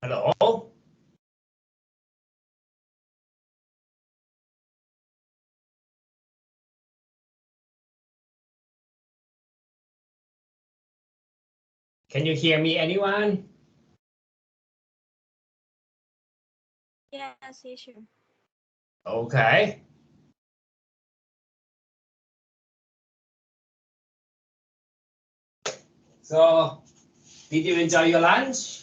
Hello? Can you hear me, anyone? Yes, sure. Okay. So, did you enjoy your lunch?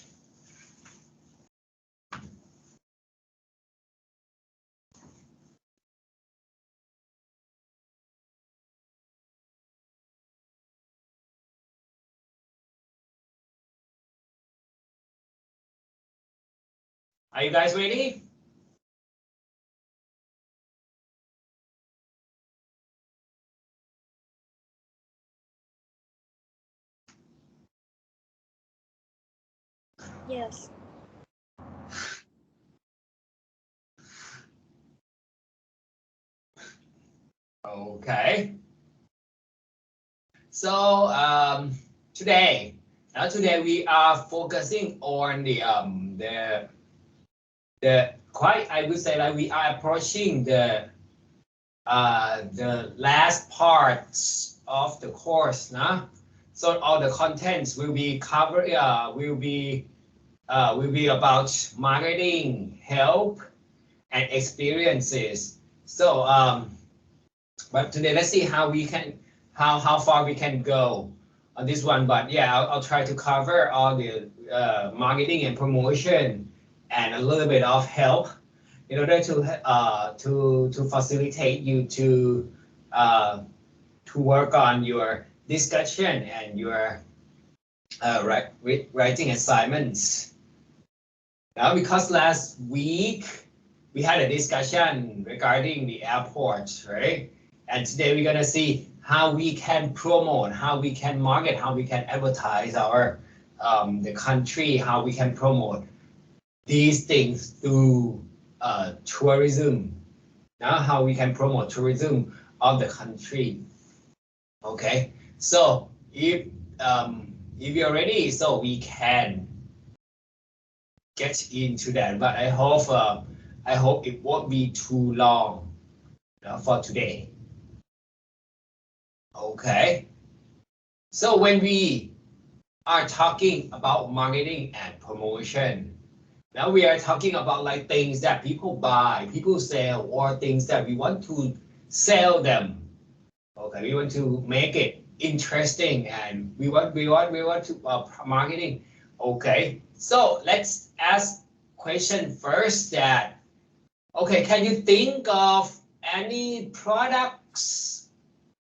Are you guys ready? Yes. Okay. So today we are focusing on the quite, I would say, like we are approaching the last parts of the course, nah? So all the contents will be covered. Will be about marketing, help, and experiences. So but today let's see how we can how far we can go on this one. But yeah, I'll try to cover all the marketing and promotion and a little bit of help in order to facilitate you uh, to work on your discussion and your writing assignments. Now, because last week we had a discussion regarding the airport, right? And today we're gonna see how we can promote, how we can market, how we can advertise our the country, how we can promote these things through tourism. Now, how we can promote tourism of the country. Okay, so if you're ready, so we can get into that. But I hope it won't be too long for today. Okay. So when we are talking about marketing and promotion, now we are talking about like things that people buy, people sell, or things that we want to sell them. Okay, we want to make it interesting, and we want to marketing. Okay, so let's ask question first that, okay, can you think of any products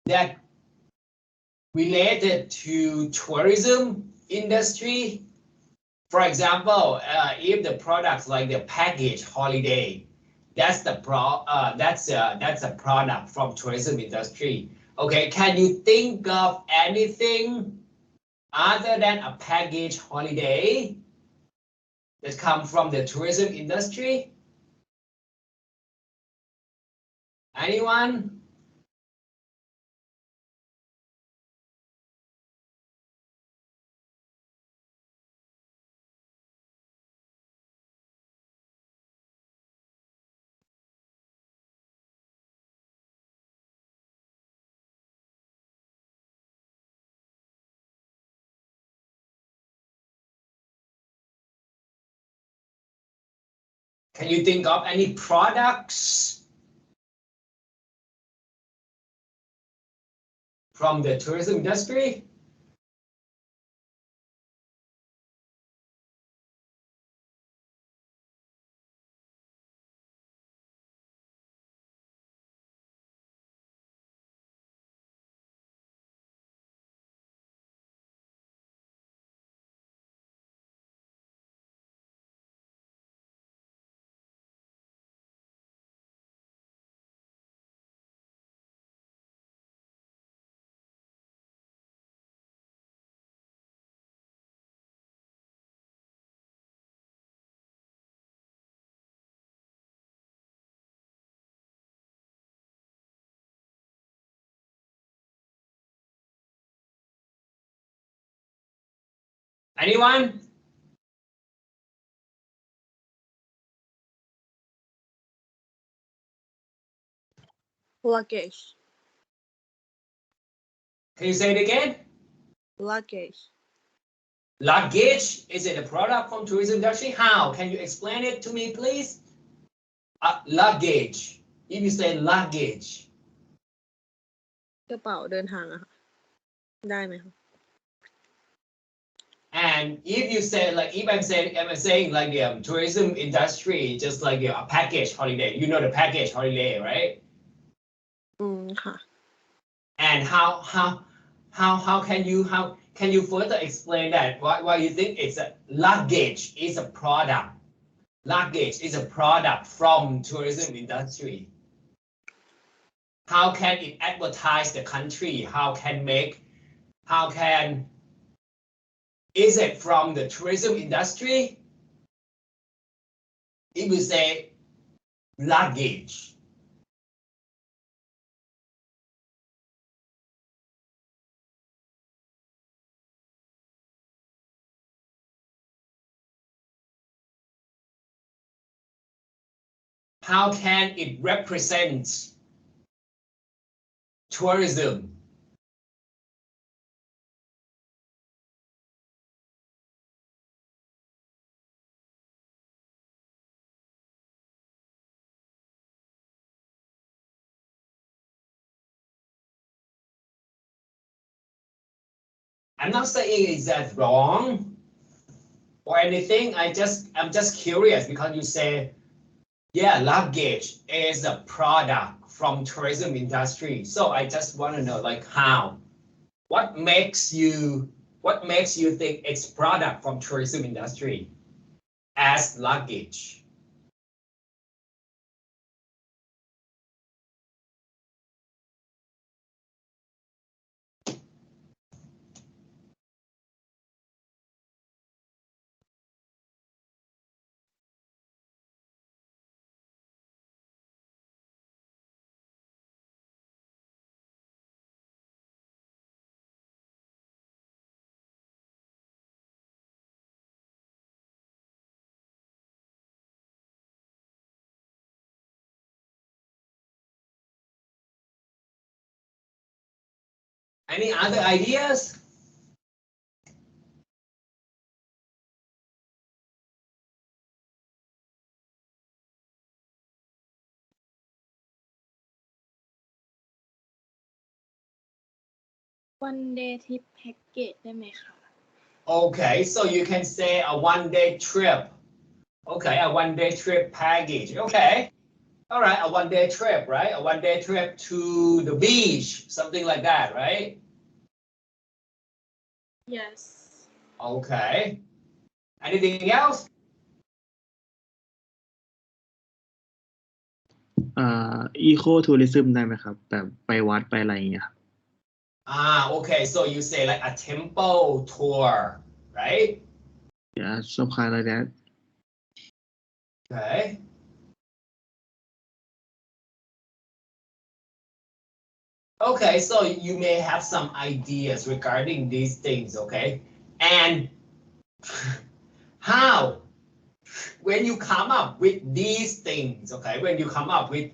that related to tourism industry? For example, if the products like the package holiday, that's that's a product from tourism industry. Okay, can you think of anything other than a package holiday that come from the tourism industry? Anyone? Can you think of any products from the tourism industry? Anyone? luggage, Can you say it again? luggage, Luggage, is it a product from tourism industry? How? Can you explain it to me, please? Luggage. If you say luggage. กระเป๋าเดินทางอะค่ะได้ไหมคะ And if you say like, if I'm saying like the tourism industry, just like a package holiday, you know the package holiday, right? ค่ะ And how can you further explain that? Why you think it's a luggage is a product? Luggage is a product from tourism industry. How can it advertise the country? Is it from the tourism industry? If you say luggage. How can it represent tourism? I'm not saying is that wrong or anything. I'm just curious because you say, yeah, luggage is a product from tourism industry. So I just want to know like how, what makes you think it's product from tourism industry as luggage? Any other ideas? one day trip package ได้ไหมคะ Okay, so you can say a one-day trip. Okay, a one-day trip package. Okay. All right, a one-day trip, right? A one-day trip to the beach, something like that, right? yes Okay. Anything else? Eco tourism ได้ไหมครับแบบไปวัดไปอะไรอย่างเงี้ยครับ Okay, so you say like a temple tour, right? Yeah, some kind like that. Okay. Okay, so you may have some ideas regarding these things, okay? And how, when you come up with these things, okay, when you come up with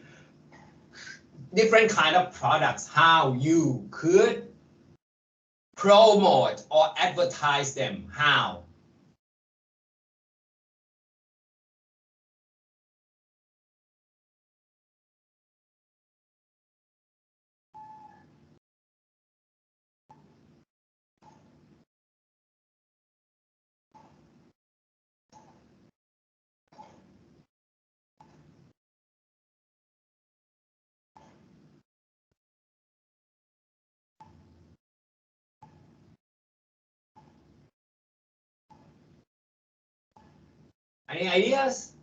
different kind of products, how you could promote or advertise them, how? Any ideas?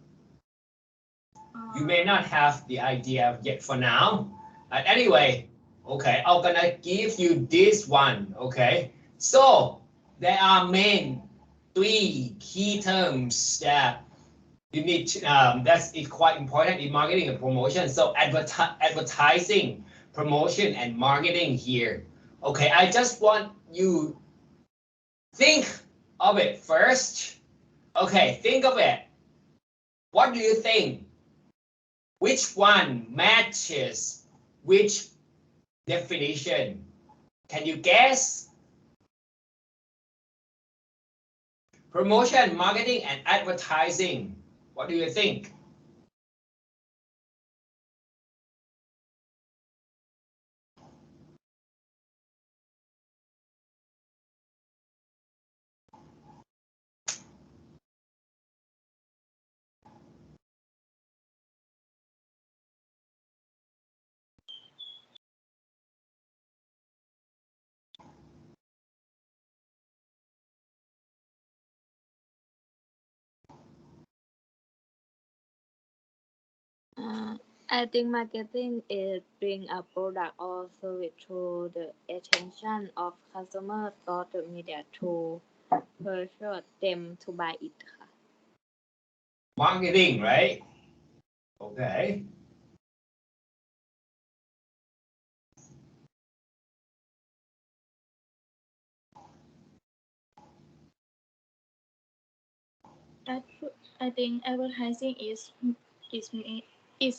You may not have the idea yet for now. But anyway, okay, I'm gonna give you this one, okay? So there are main 3 key terms that you need to, that's quite important in marketing and promotion. So advertising, promotion, and marketing here. Okay, I just want you think of it first. Okay, think of it. What do you think? Which one matches which definition? Can you guess? Promotion, marketing, and advertising. What do you think? I think marketing is bring a product or service to the attention of customer through the media to persuade them to buy it ค่ะ Marketing, right? Okay. I think advertising is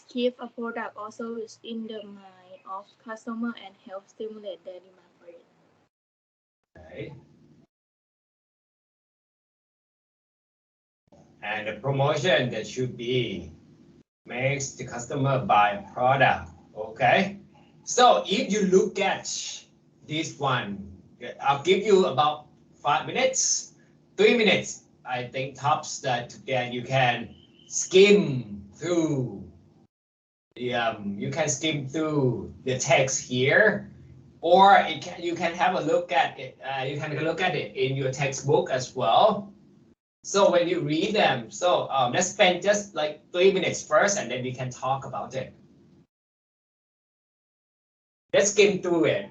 keep a product or service in the mind of customer and help stimulate their demand for it. Okay. And the promotion that should be makes the customer buy a product. Okay. So if you look at this one, I'll give you about 5 minutes, 3 minutes. I think tops that then you can skim through you can skim through the text here, or you can have a look at it. You can look at it in your textbook as well. So when you read them, so let's spend just like 3 minutes first, and then we can talk about it. Let's skim through it.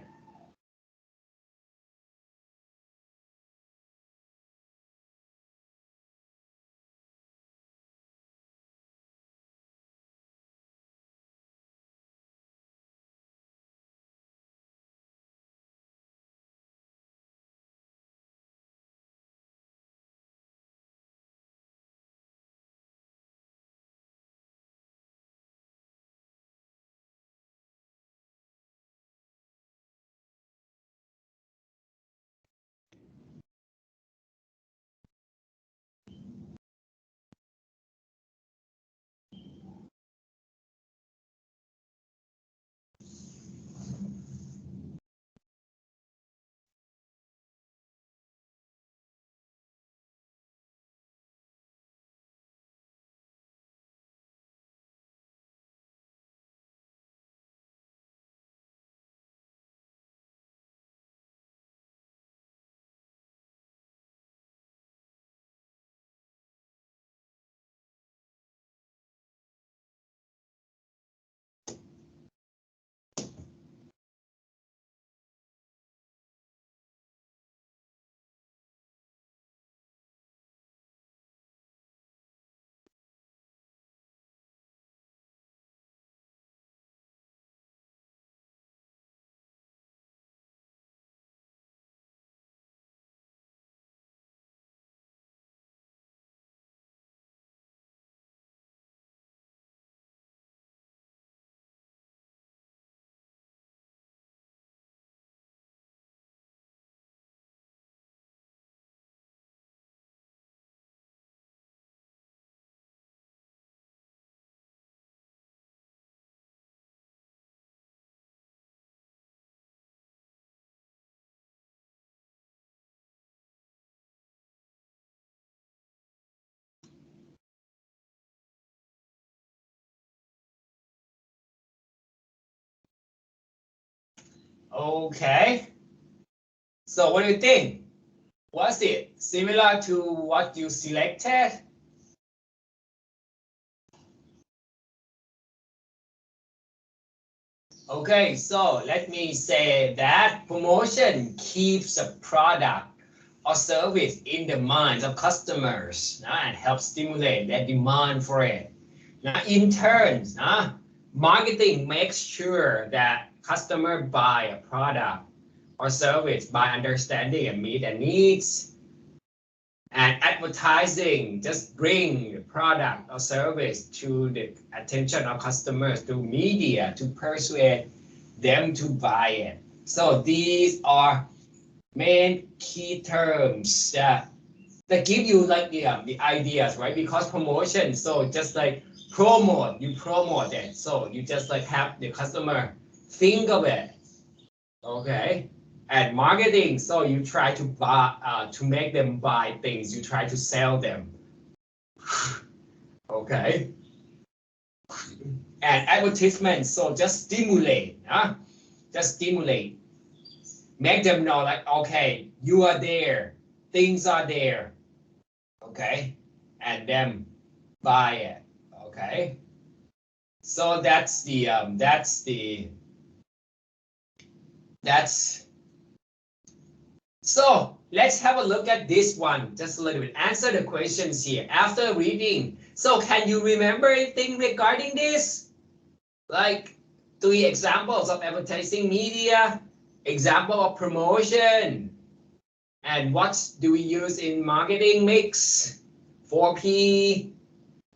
Okay. So what do you think? Was it similar to what you selected? Okay, so let me say that promotion keeps a product or service in the minds of customers and helps stimulate their demand for it. Now, in turn, marketing makes sure that customer buy a product or service by understanding and meet their needs. And advertising just bring the product or service to the attention of customers through media to persuade them to buy it. So these are main key terms that give you like the ideas, right? Because promotion, so just like promote, you promote it. So you just like have the customer think of it, okay? And marketing, so you try to buy, to make them buy things, you try to sell them, okay? And advertisement, so just stimulate, huh? Just stimulate. Make them know like, okay, you are there, things are there, okay? And then buy it, okay? So that's so let's have a look at this one just a little bit. Answer the questions here after reading. So can you remember anything regarding this? Like 3 examples of advertising media, example of promotion, and what do we use in marketing mix? 4P,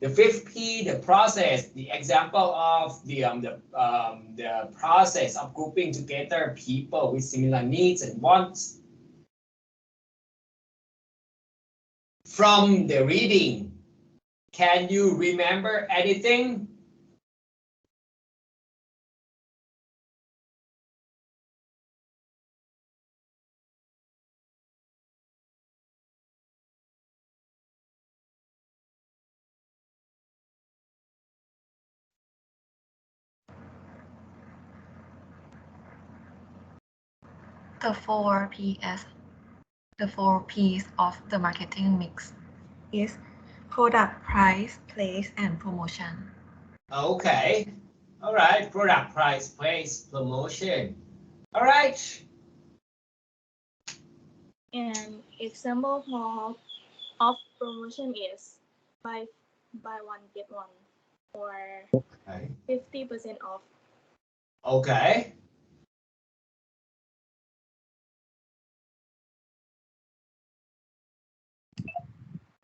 the 5th P, the process, the example of the process of grouping together people with similar needs and wants. From the reading, can you remember anything? The 4 Ps, the 4 Ps of the marketing mix is product, price, place, and promotion. Okay. All right. Product, price, place, promotion. All right. And example of promotion is buy one get one or Okay. 50% off. Okay.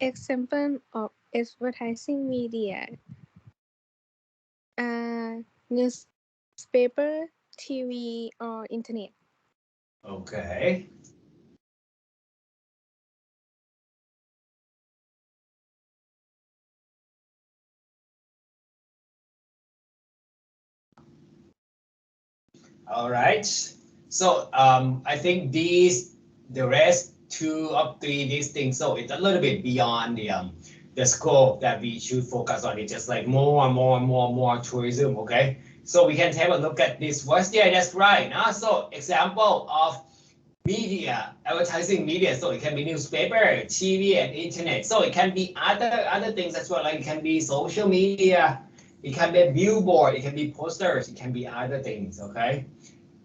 Example of advertising media: newspaper, TV, or internet. Okay. All right. So I think the rest 2 of 3 these things. So it's a little bit beyond the scope that we should focus on. It's just like more tourism. Okay. So we can have a look at this first. Yeah, that's right. So example of media, advertising media. So it can be newspaper, TV, and internet. So it can be other things as well. Like it can be social media, it can be billboard, it can be posters, it can be other things. Okay.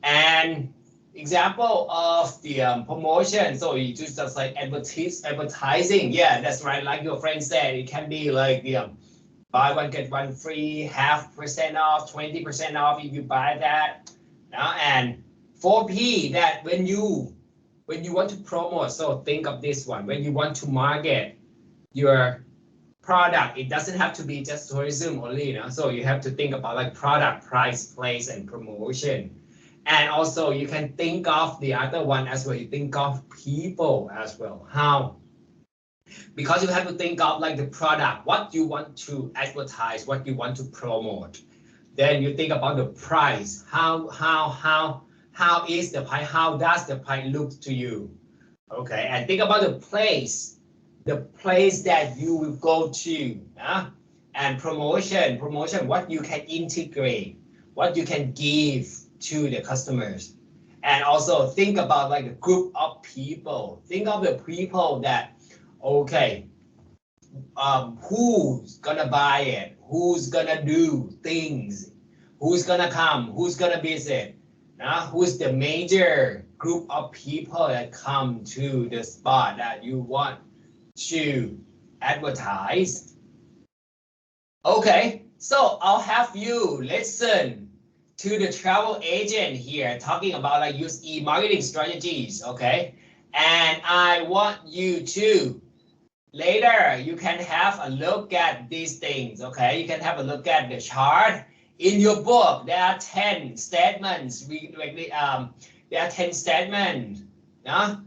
And example of the promotion. So you just like advertising. Yeah, that's right. Like your friend said, it can be like the buy one get one free, 0.5% off, 20% off if you buy that. And 4P, that when you want to promote, so think of this one. When you want to market your product, it doesn't have to be just tourism only, so you have to think about like product, price, place, and promotion. And also you can think of the other one as well. You think of people as well. How? Because you have to think of like the product, what you want to advertise, what you want to promote. Then you think about the price. How is the price? How does the price look to you? Okay, and think about the place that you will go to. And promotion, what you can integrate, what you can give to the customers. And also think about like a group of people. Think of the people that, okay, who's gonna buy it? Who's gonna do things? Who's gonna come? Who's gonna visit? Who's the major group of people that come to the spot that you want to advertise? Okay, so I'll have you listen to the travel agent here talking about like use e-marketing strategies, okay? And I want you to later you can have a look at these things, okay? You can have a look at the chart in your book, there are 10 statements. There are 10 statements.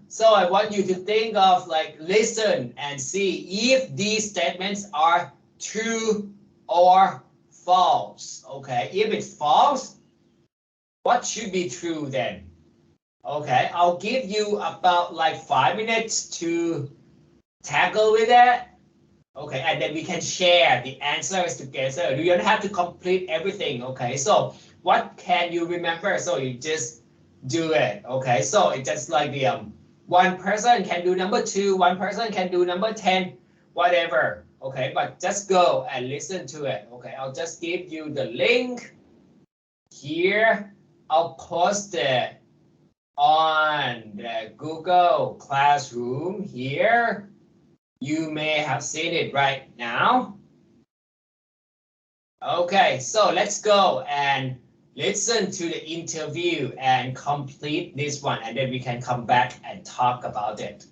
So I want you to think of like listen and see if these statements are true or false. Okay, if it's false, what should be true then? Okay, I'll give you about like 5 minutes to tackle with that. Okay, and then we can share the answers together. You don't have to complete everything. Okay, so what can you remember? So you just do it. Okay, so it's just like the one person can do number 2, one person can do number 10, whatever. Okay, but just go and listen to it. Okay, I'll just give you the link here. I'll post it on the Google Classroom here. You may have seen it right now. Okay, so let's go and listen to the interview and complete this one, and then we can come back and talk about it.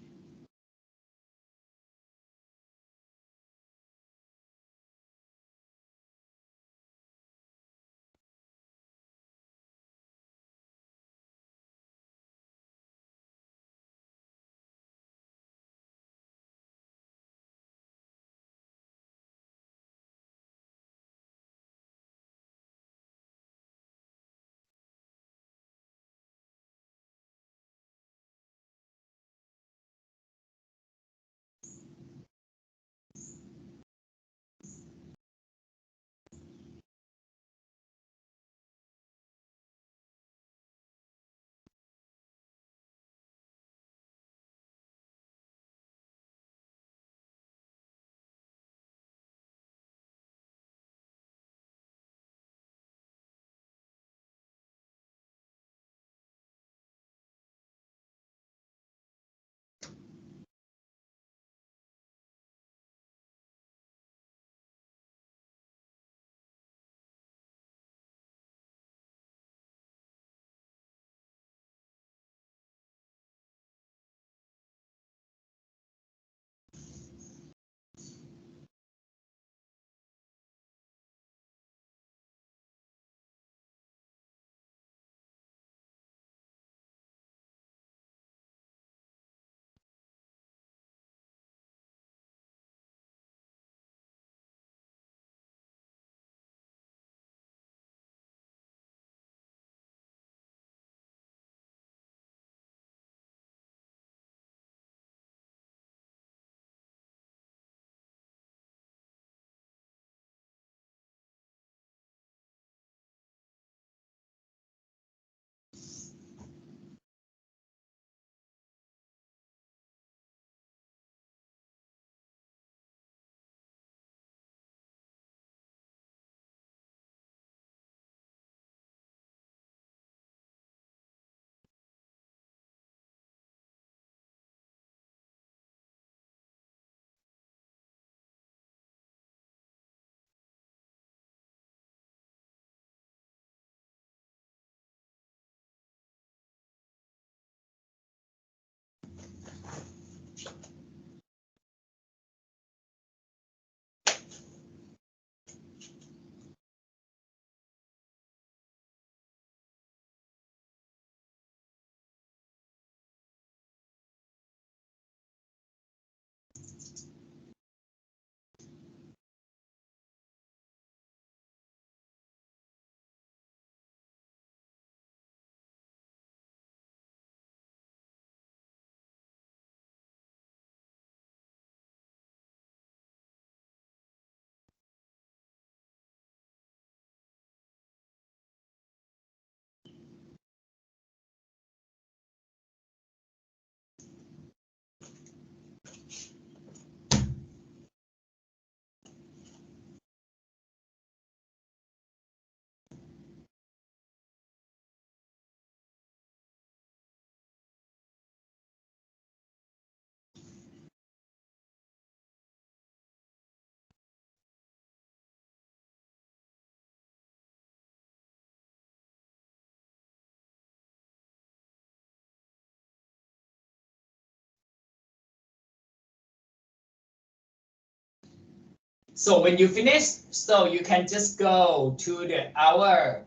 So when you finish, so you can just go to the our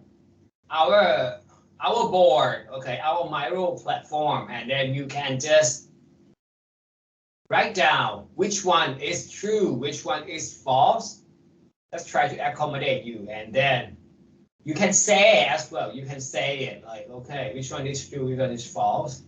board, okay, our Miro platform, and then you can just write down which one is true, which one is false. Let's try to accommodate you, and then you can say as well. You can say it like, okay, which one is true, which one is false.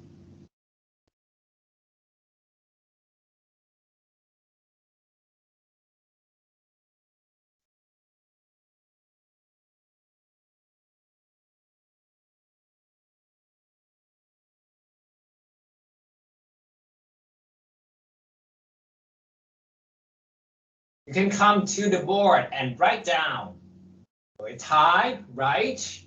You can come to the board and write down. So type, write,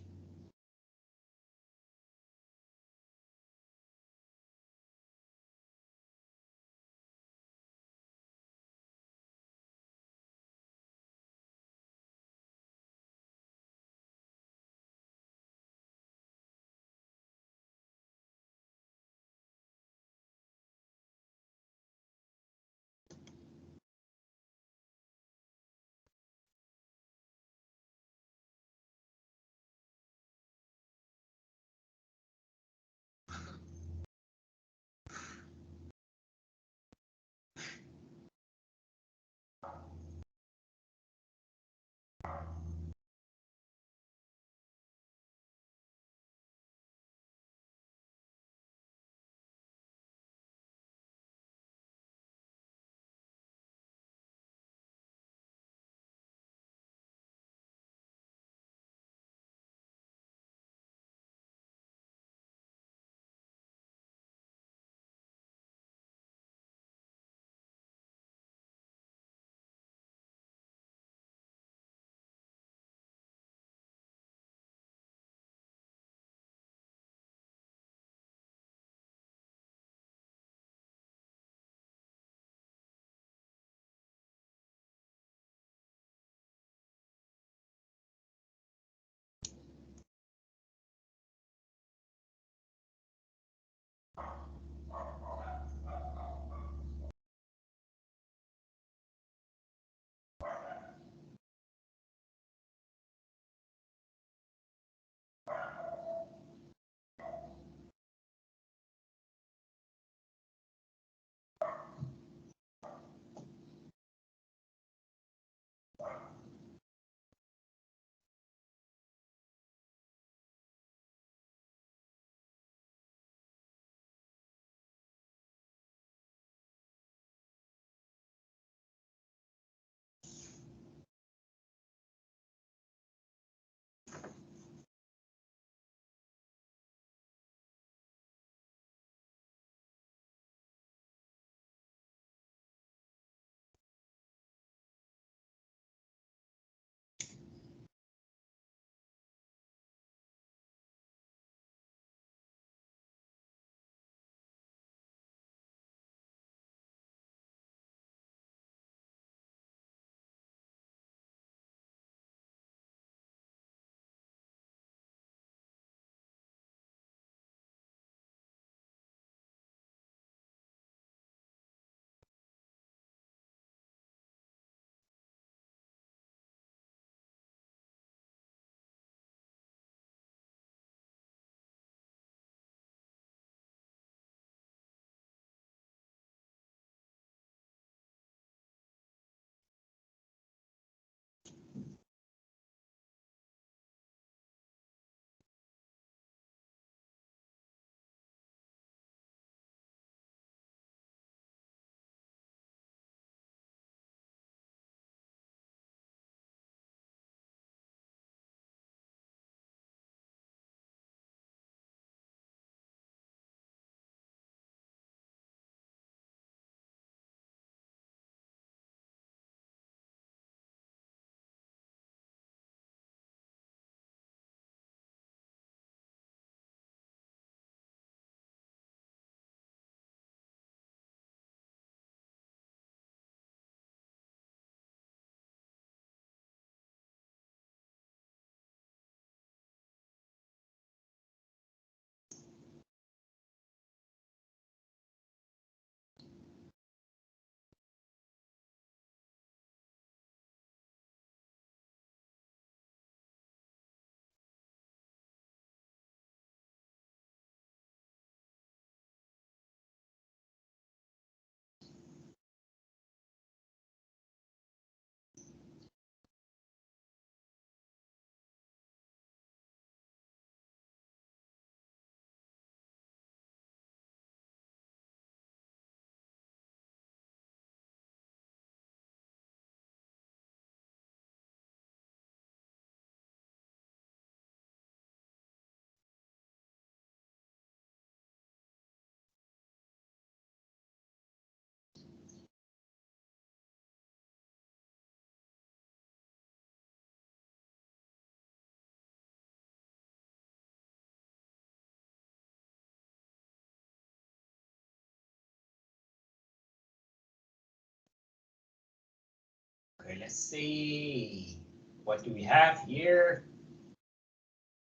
Okay, let's see. What do we have here?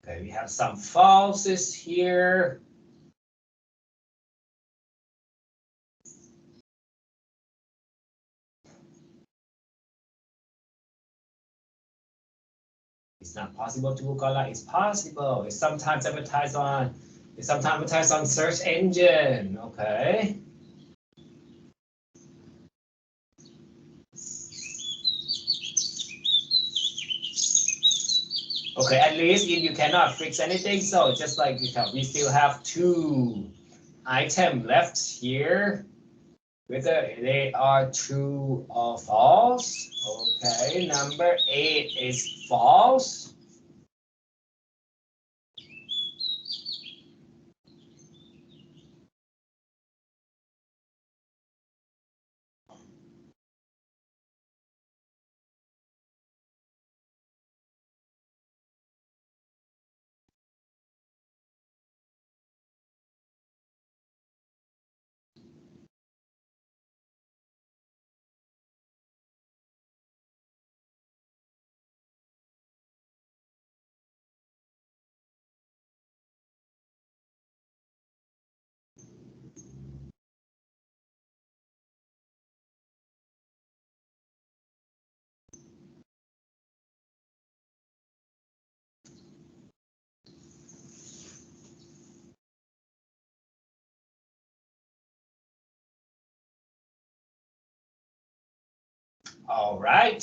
Okay, we have some falses here. It's not possible to book online. It's possible. It's sometimes advertised on. It's sometimes advertised on search engine. Okay. Okay, at least if you cannot fix anything, so just like we still have 2 items left here. Whether they are true or false. Okay, number 8 is false. All right.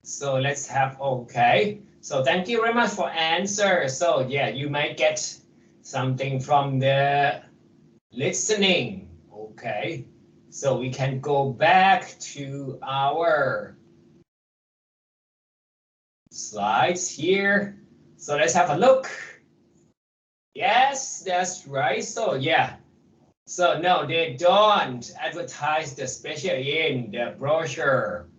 So let's have, okay. So thank you very much for answer. So yeah, you might get something from the listening. Okay. So we can go back to our slides here. So let's have a look. Yes, that's right. So yeah. So no, they don't advertise the special in the brochure.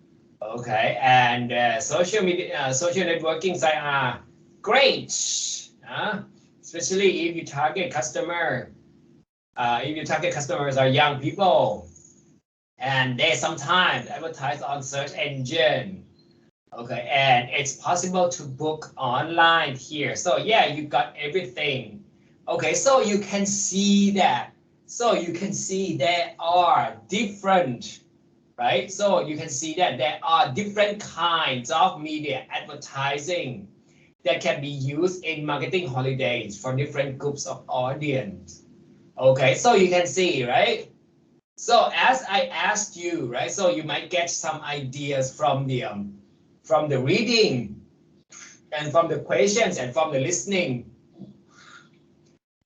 Okay, and social media, social networking sites are great, especially if you target customer. If your target customers are young people, and they sometimes advertise on search engine. Okay, and it's possible to book online here. So yeah, you got everything. Okay, so you can see that. So you can see there are different, right? So you can see that there are different kinds of media advertising that can be used in marketing holidays for different groups of audience. Okay, so you can see, right? So as I asked you, right? So you might get some ideas from the reading and from the questions and from the listening.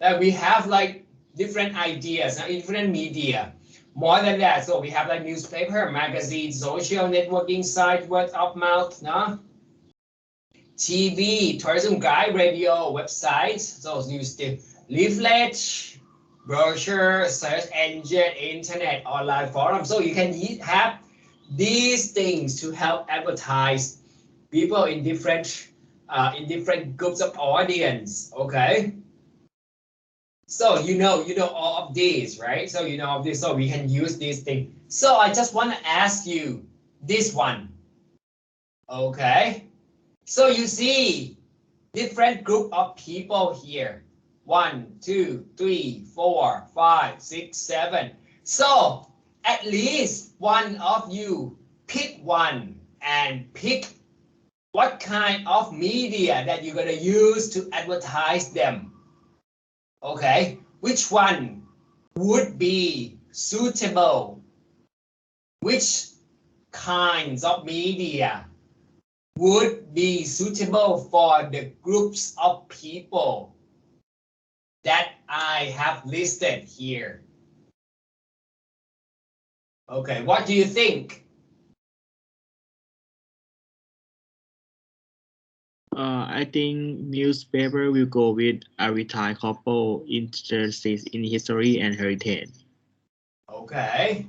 That we have like different ideas, different media. More than that, so we have like newspaper, magazine, social networking site, word of mouth, no? TV, tourism guide, radio, websites, so news, leaflet, brochure, search engine, internet, online forum. So you can have these things to help advertise people in different groups of audience. Okay. So you know all of these, right? So you know all of this, so we can use this thing. So I just want to ask you this one. Okay. So you see different group of people here. 1, 2, 3, 4, 5, 6, 7. So at least one of you pick one and pick what kind of media that you're gonna use to advertise them. Okay, which one would be suitable? Which kinds of media would be suitable for the groups of people that I have listed here? Okay, what do you think? I think newspaper will go with a retired couple interested in history and heritage. Okay.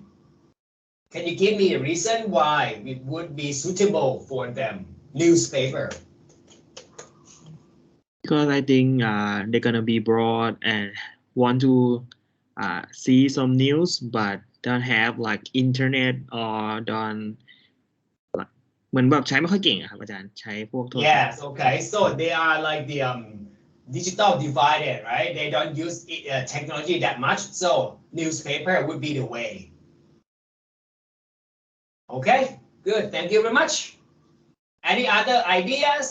Can you give me a reason why it would be suitable for them? Newspaper. Because I think they're gonna be broad and want to see some news, but don't have like internet or don't เหมือนแบบใช้ไม่ค่อยเก่งอะครับอาจารย์ใช้พวกโทรศัพท์ Yes, okay. So they are like the digital divided, right? They don't use technology that much. So newspaper would be the way. Okay, good. Thank you very much. Any other ideas?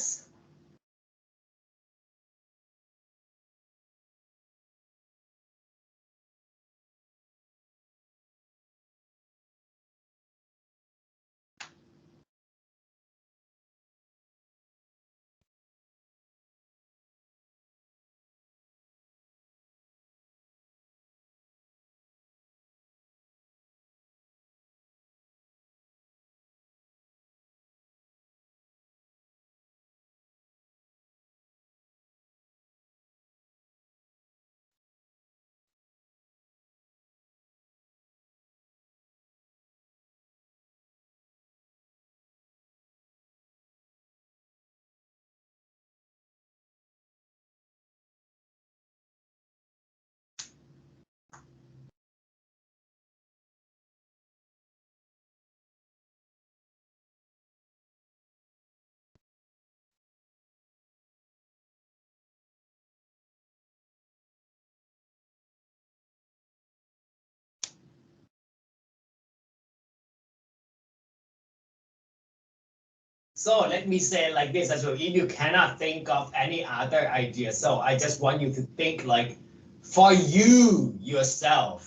So let me say like this as well. If you cannot think of any other idea, so I just want you to think like for you yourself,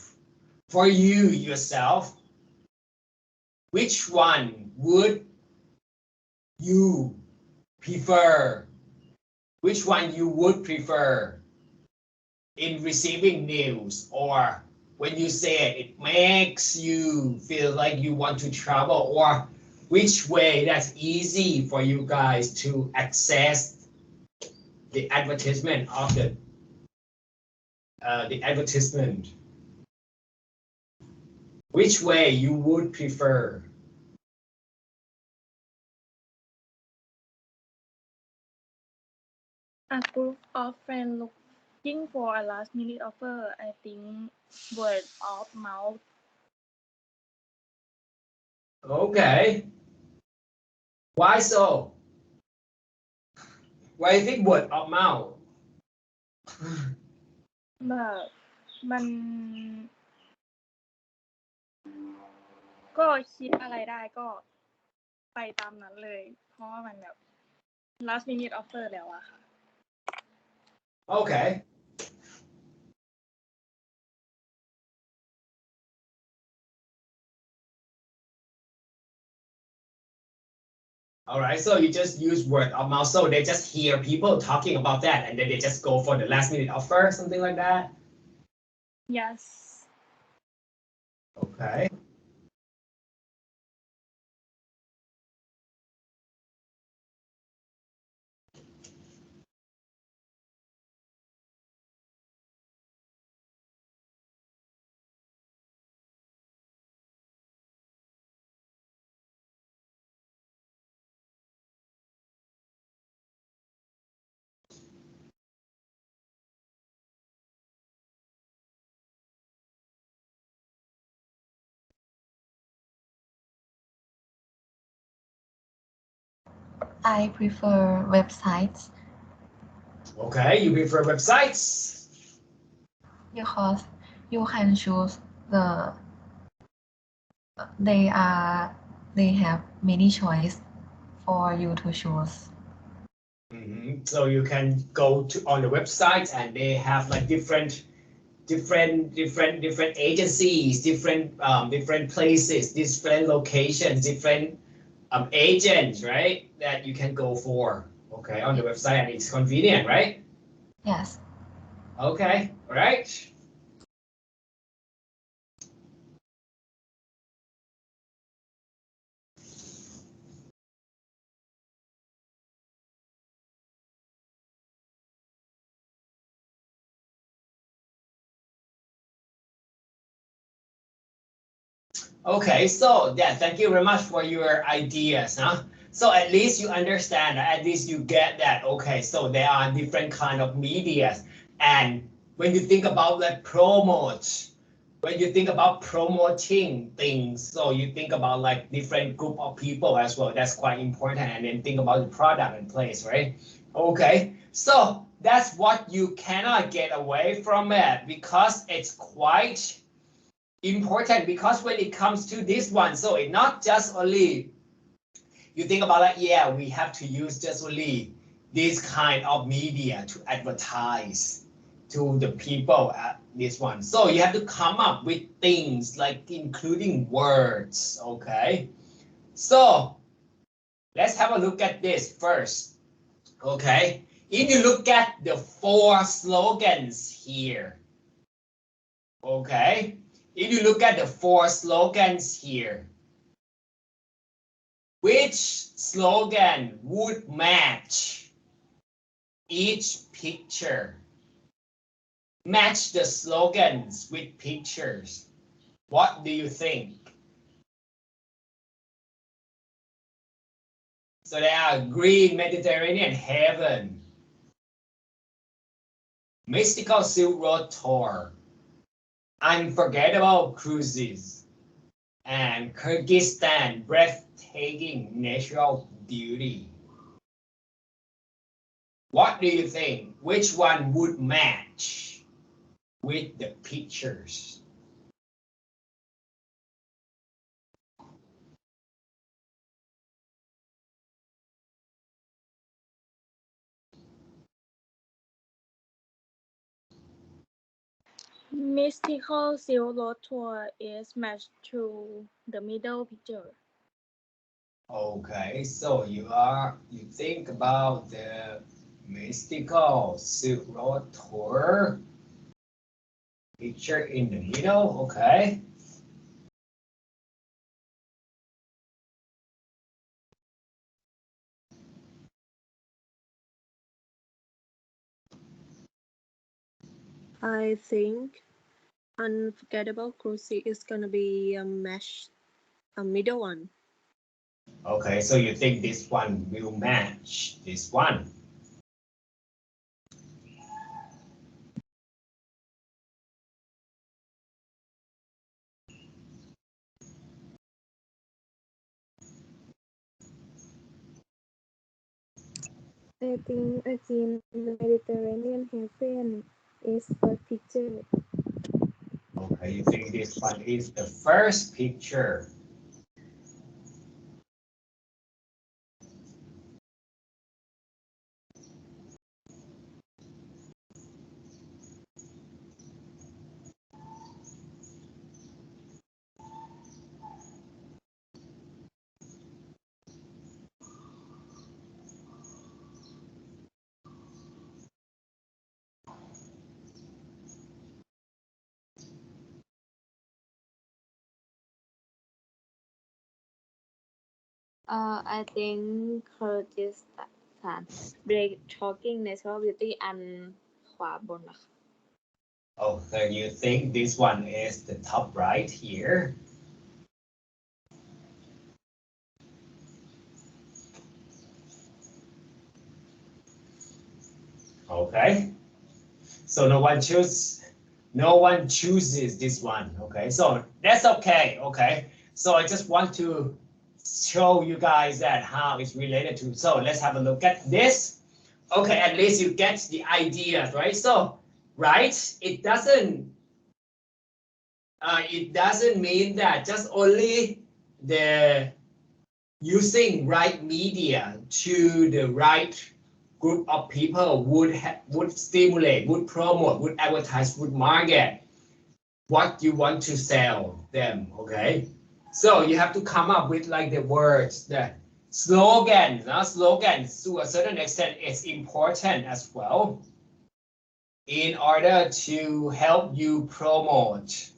which one would you prefer? Which one you would prefer in receiving news, or when you say it makes you feel like you want to travel, or which way that's easy for you guys to access the advertisement of the advertisement? Which way you would prefer? A group of friends looking for a last-minute offer. I think word of mouth. Okay. Why so? Why do you think word of mouth? แบบมันก็คิดอะไรได้ก็ไปตามนั้นเลย เพราะว่ามันแบบ last minute offer แล้วอะค่ะ Okay. All right, so you just use word of mouth. So they just hear people talking about that and then they just go for the last minute offer, something like that? Yes. Okay. I prefer websites Okay, you prefer websites? because you can choose they have many choice for you to choose. So you can go to on the website and they have like different agencies, different places, different locations, different agents, right? That you can go for. Okay, on the website, and it's convenient, right? Yes. Okay, all right. Okay, so yeah, thank you very much for your ideas, huh? So at least you understand, at least you get that. Okay, so there are different kind of media, and when you think about like promote, when you think about promoting things, so you think about like different group of people as well. That's quite important. And then think about the product and place, right? Okay, so that's what you cannot get away from it because it's quite important. Because when it comes to this one, so it's not just only you think about like, yeah, we have to use just only this kind of media to advertise to the people at this one. So you have to come up with things like including words, okay? So let's have a look at this first, okay? If you look at the 4 slogans here, okay? If you look at the 4 slogans here, which slogan would match each picture? Match the slogans with pictures. What do you think? So they are green Mediterranean heaven, mystical Silk Road tour, unforgettable cruises, and Kyrgyzstan breathtaking natural beauty. What do you think? Which one would match with the pictures? Mystical Silk Road Tour is matched to the middle picture. Okay, so you think about the mystical Silk Road tour picture in the middle, okay? I think Unforgettable Cruise is gonna be a middle one. Okay, so you think this one will match this one? I think again the Mediterranean heaven is first picture. Okay, you think this one is the first picture? I think Kyrgyzstan breathtaking natural beauty อันขวาบนนะคะ Oh, so you think this one is the top right here? Okay, so no one chooses this one. Okay, so that's okay. Okay, so I just want to show you guys that how it's related to. So let's have a look at this. Okay, at least you get the idea, right? So, right, it doesn't mean that just only the using right media to the right group of people would stimulate, would promote, would advertise, would market what you want to sell them, okay? So you have to come up with like the words, the slogans. Now slogans to a certain extent is important as well in order to help you promote,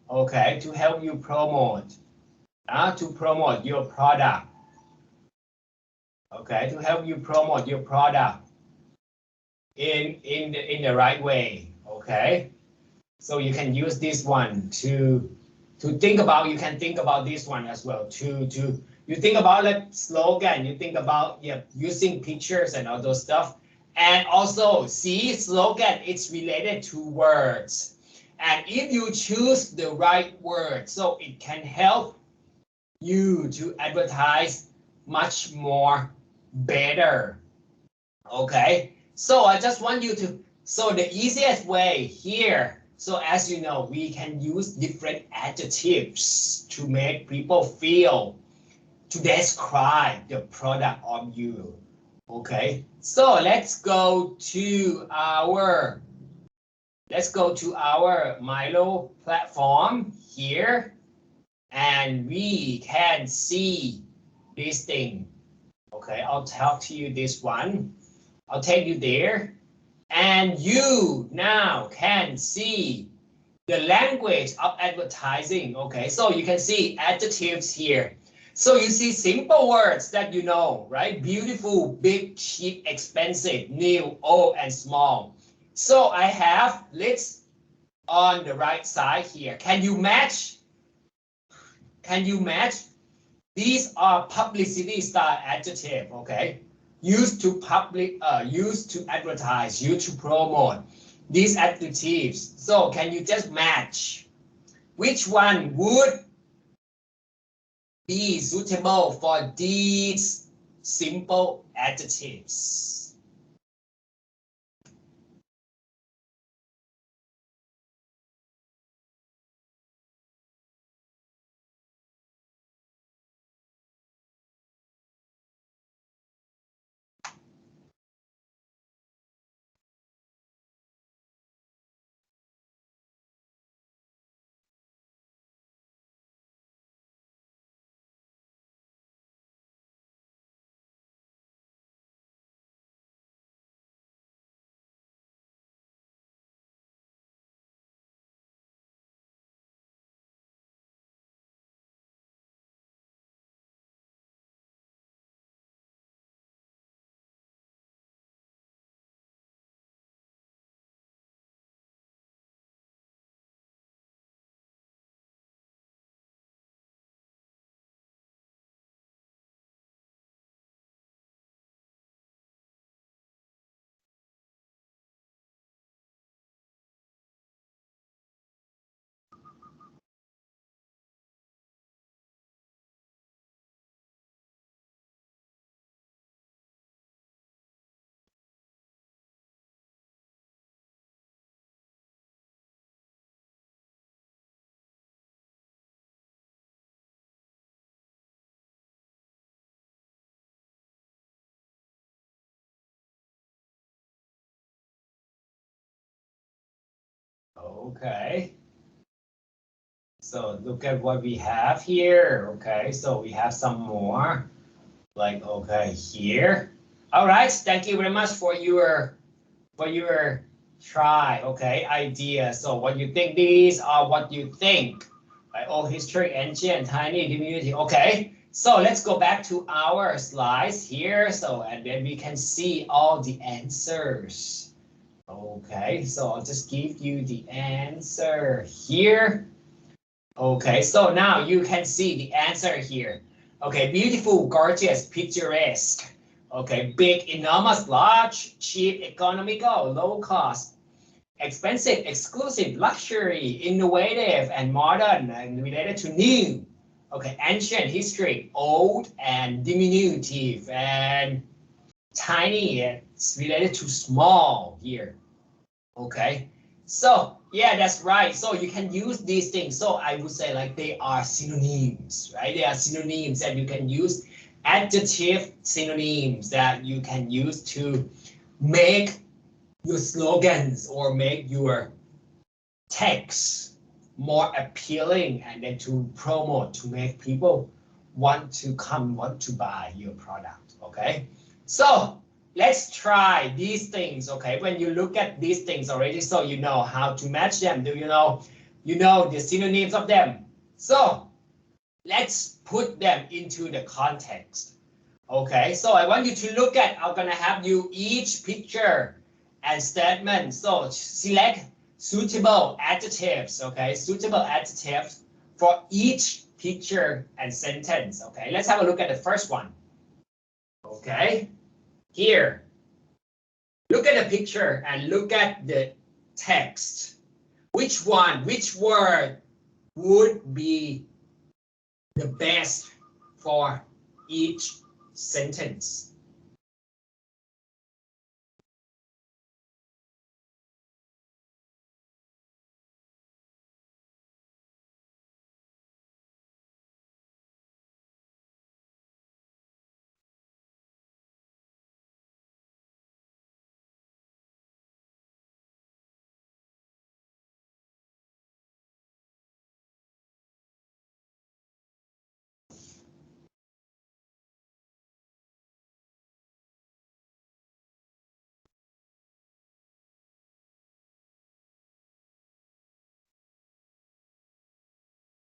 okay? To help you promote, to promote your product. Okay, to help you promote your product in the right way. Okay, so you can use this one to think about. You can think about this one as well. You think about like slogan. You think about using pictures and all those stuff. And also see slogan. It's related to words. And if you choose the right word, so it can help you to advertise much more better. Okay, so I just want you to, so the easiest way here, so as you know, we can use different adjectives to make people feel, to describe the product of you. Okay, so let's go to our Milo platform here, and we can see this thing. Okay, I'll talk to you this one. I'll take you there, and you now can see the language of advertising. Okay, so you can see adjectives here. So you see simple words that you know, right? Beautiful, big, cheap, expensive, new, old, and small. So I have lists on the right side here. Can you match? Can you match? These are publicity style adjective, okay? Used to advertise, used to promote these adjectives. So can you just match? Which one would be suitable for these simple adjectives? Okay. So look at what we have here. Okay, so we have some more. Like, okay, here. All right, thank you very much for your try, okay, idea. So what you think, these are what you think. Right? Oh, history, ancient, tiny, diminutive. Okay, so let's go back to our slides here. So, and then we can see all the answers. Okay, so I'll just give you the answer here. Okay, so now you can see the answer here. Okay, beautiful, gorgeous, picturesque. Okay, big, enormous, large, cheap, economical, low cost, expensive, exclusive, luxury, innovative, and modern, and related to new. Okay, ancient, history, old, and diminutive, and tiny, it's related to small here. Okay, so yeah, that's right. So you can use these things. So I would say like they are synonyms, right? They are synonyms that you can use, adjective synonyms that you can use to make your slogans or make your text more appealing, and then to promote, to make people want to come, want to buy your product. Okay, so let's try these things. Okay, when you look at these things already, so you know how to match them. Do you know the synonyms of them? So let's put them into the context. Okay, so I want you to look at, I'm gonna have you each picture and statement. So select suitable adjectives. Okay, suitable adjectives for each picture and sentence. Okay, let's have a look at the first one. Okay, here, look at the picture and look at the text. which word would be the best for each sentence?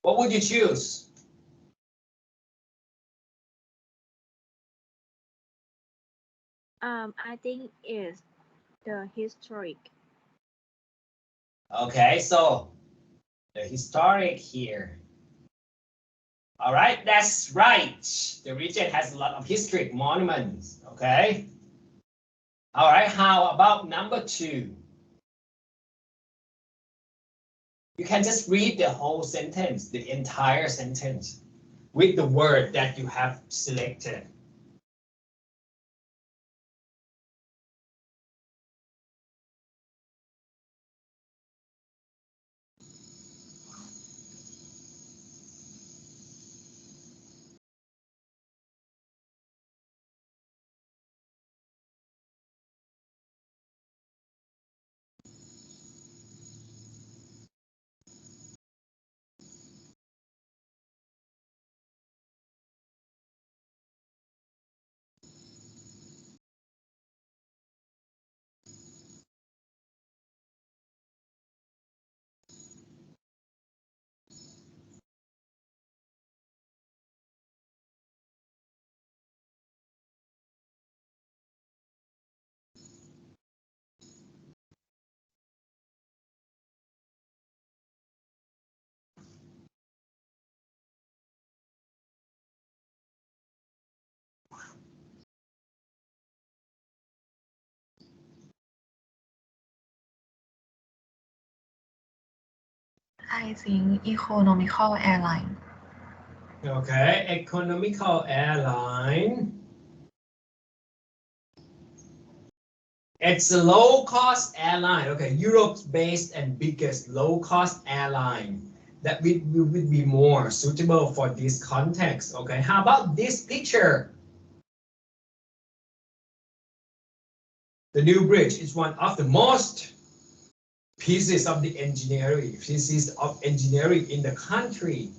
What would you choose? I think it's the historic. Okay, so the historic here. All right, that's right. The region has a lot of historic monuments. Okay. All right, how about number 2? You can just read the whole sentence, the entire sentence, with the word that you have selected. I think economical airline. Okay, economical airline. It's a low-cost airline. Okay, Europe's based and biggest low-cost airline that would be more suitable for this context. Okay, how about this picture? The new bridge is one of the most pieces of engineering in the country.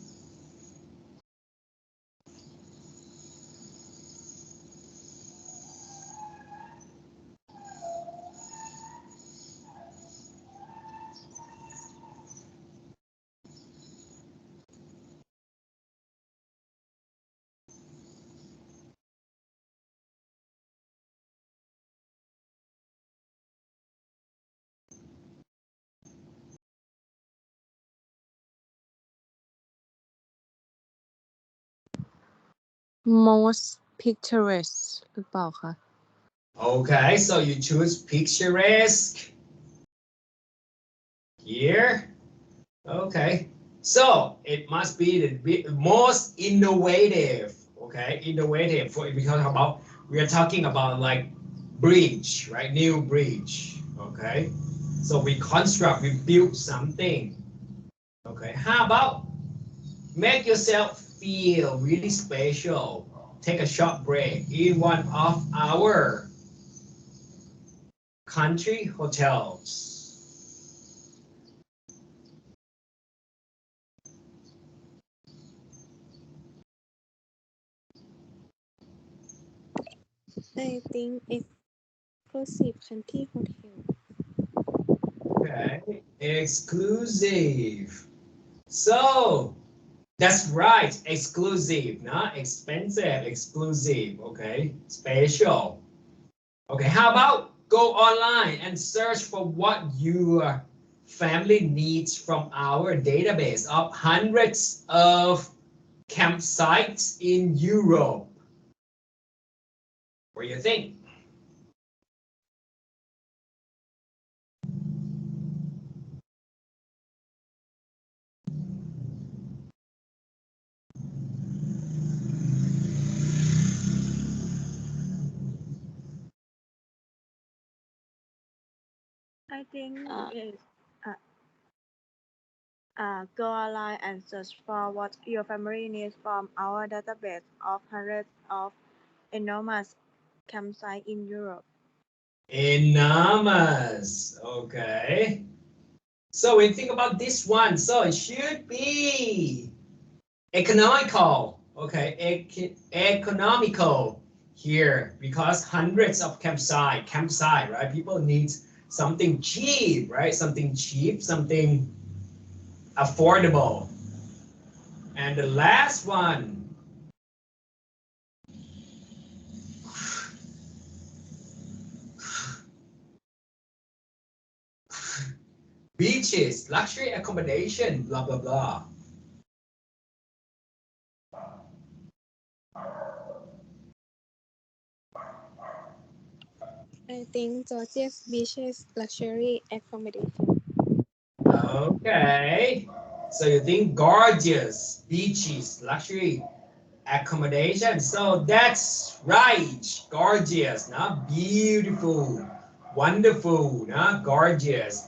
most picturesque หรือเปล่าคะ Okay, so you choose picturesque here. Okay, so it must be the most innovative. Okay, innovative we are talking about like bridge, right? New bridge. Okay, so we build something. Okay, how about make yourself feel really special? Take a short break in one of our country hotels. I think exclusive country hotel. Okay, exclusive. So that's right, exclusive, not expensive, exclusive. Okay, special. Okay, how about go online and search for what your family needs from our database of hundreds of campsites in Europe. What do you think? I think Uh, is go online and search for what your family needs from our database of hundreds of enormous campsites in Europe. Enormous. Okay. So we think about this one. So it should be economical. Okay, economical here because hundreds of campsite, right? People need something cheap, right? Something cheap, something affordable. And the last one. Beaches, luxury accommodation, blah, blah, blah. I think Georgia's beaches luxury accommodation. Okay. So you think gorgeous beaches, luxury accommodation. So that's right. Gorgeous, not beautiful, wonderful, not gorgeous.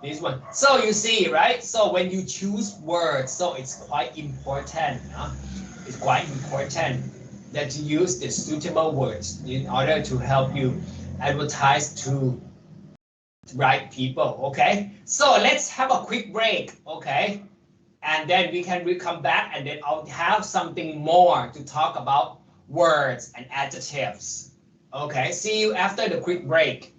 This one. So you see, right? So when you choose words, so it's quite important. It's quite important that you use the suitable words in order to help you advertise to right people. Okay. So let's have a quick break. Okay. And then we can come back and then I'll have something more to talk about words and adjectives. Okay. See you after the quick break.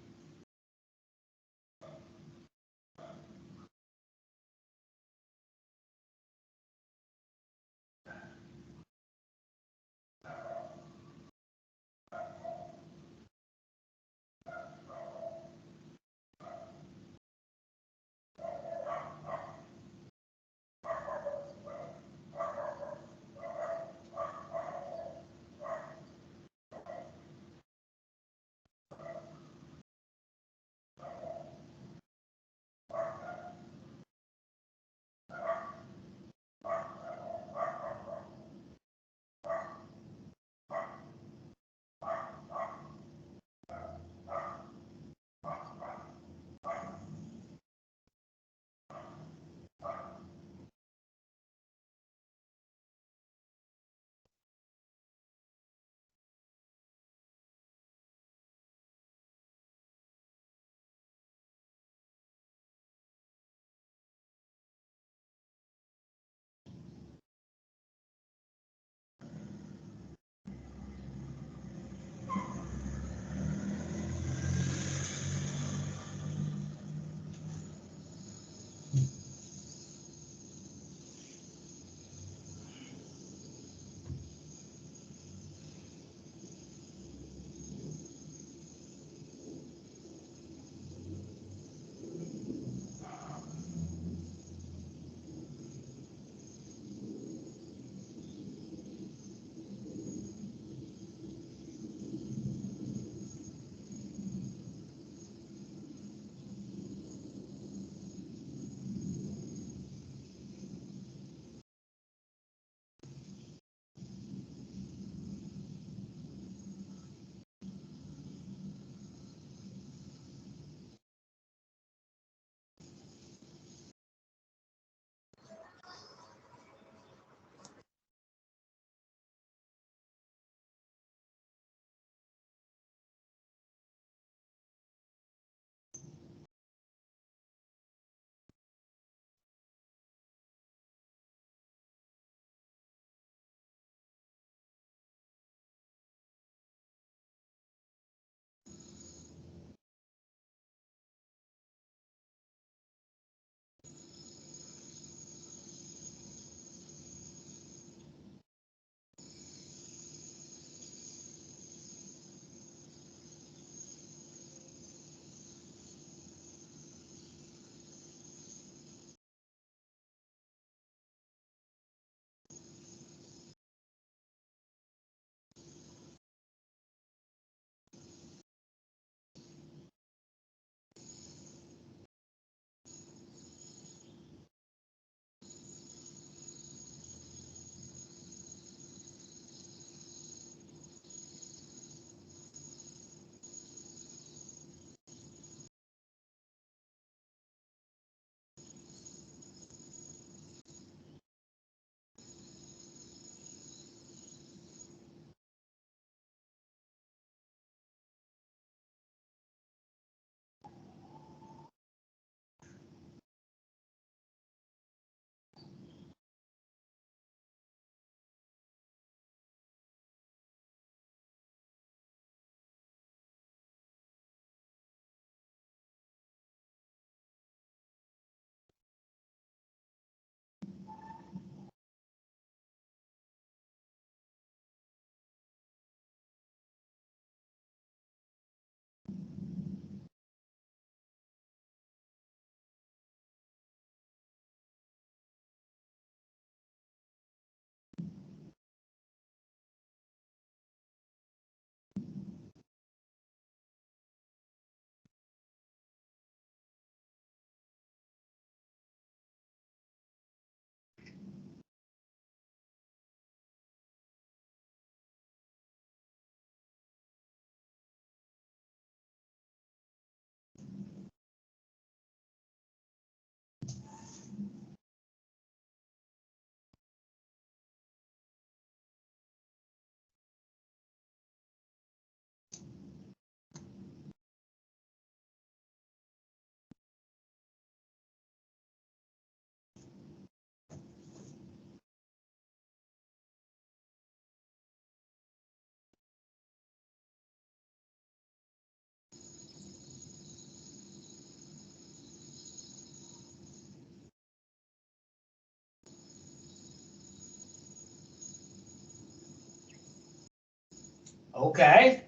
Okay,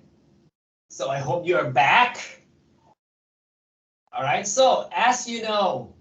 so I hope you're back. All right, so as you know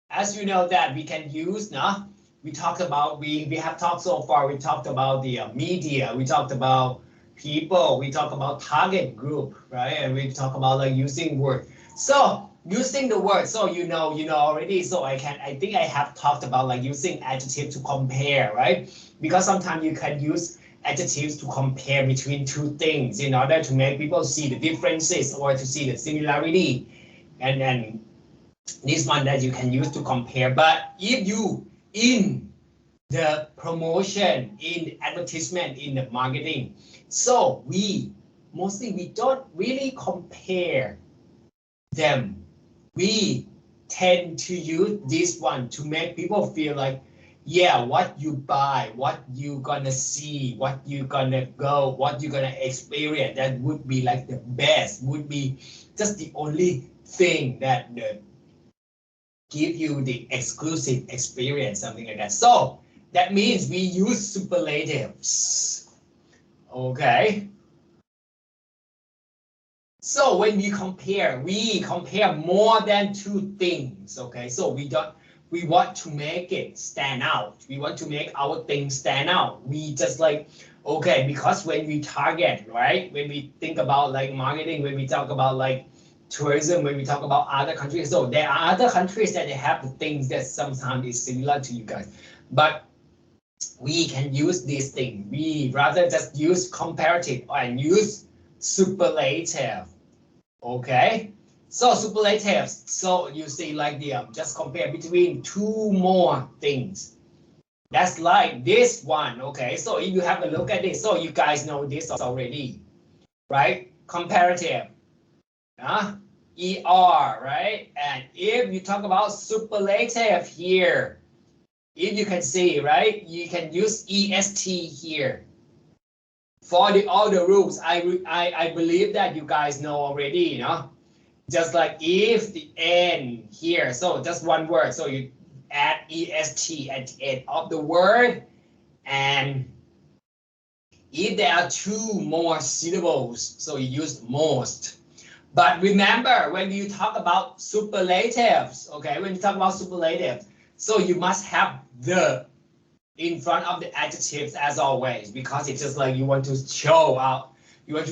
that we can use, no? We talked about, we have talked so far, we talked about the media, we talked about people, we talked about target group, right? And we talk about like using word. So using the word, so you know already. So I think I have talked about like using adjective to compare, right? Because sometimes you can use adjectives to compare between two things in order to make people see the differences or to see the similarity. And this one that you can use to compare. But if you in the promotion, in the advertisement, in the marketing, so we don't really compare them. We tend to use this one to make people feel like, yeah, what you buy, what you gonna see, what you gonna go, what you gonna experience, that would be like the best, would be just the only thing that give you the exclusive experience, something like that. So that means we use superlatives. Okay. So when we compare more than two things. Okay. So we want to make it stand out. We want to make our thing stand out. We just like, okay, because when we target, right? When we think about like marketing, when we talk about like tourism, when we talk about other countries, so there are other countries that they have the things that sometimes is similar to you guys, but we can use these things. We rather just use comparative and use superlative. Okay, so superlatives. So you see like the just compare between two more things. That's like this one. Okay, so if you have a look at this, so you guys know this already, right? Comparative. ER, right? And if you talk about superlative here, if you can see, right, you can use EST here. For all the rules, I believe that you guys know already, you know? Just like if the end here, so just one word, so you add EST at the end of the word, and if there are two more syllables, so you use most. But remember, when you talk about superlatives, okay, when you talk about superlatives, so you must have the in front of the adjectives as always, because it's just like you want to show out, you want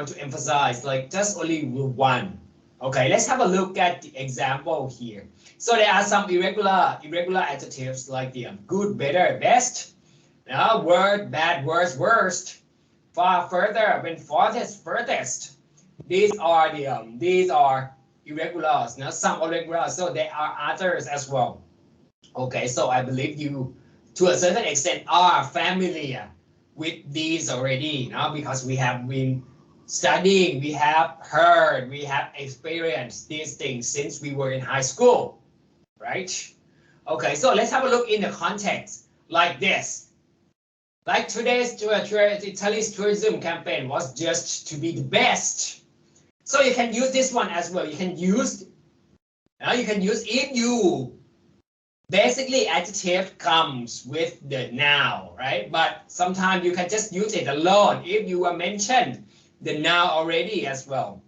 to emphasize, like just only one. Okay, let's have a look at the example here. So there are some irregular adjectives like the good, better, best, word, bad, worst, worst, far, further, when farthest, furthest. These are irregulars. Now some irregulars, so there are others as well. Okay, so I believe you, to a certain extent, are familiar with these already, now because we have been studying, we have heard, we have experienced these things since we were in high school, right? Okay, so let's have a look in the context like this. Like today's Italy's tourism campaign was just to be the best. So you can use this one as well. You can use if you basically adjective comes with the noun, right? But sometimes you can just use it alone if you are mentioned the noun already as well.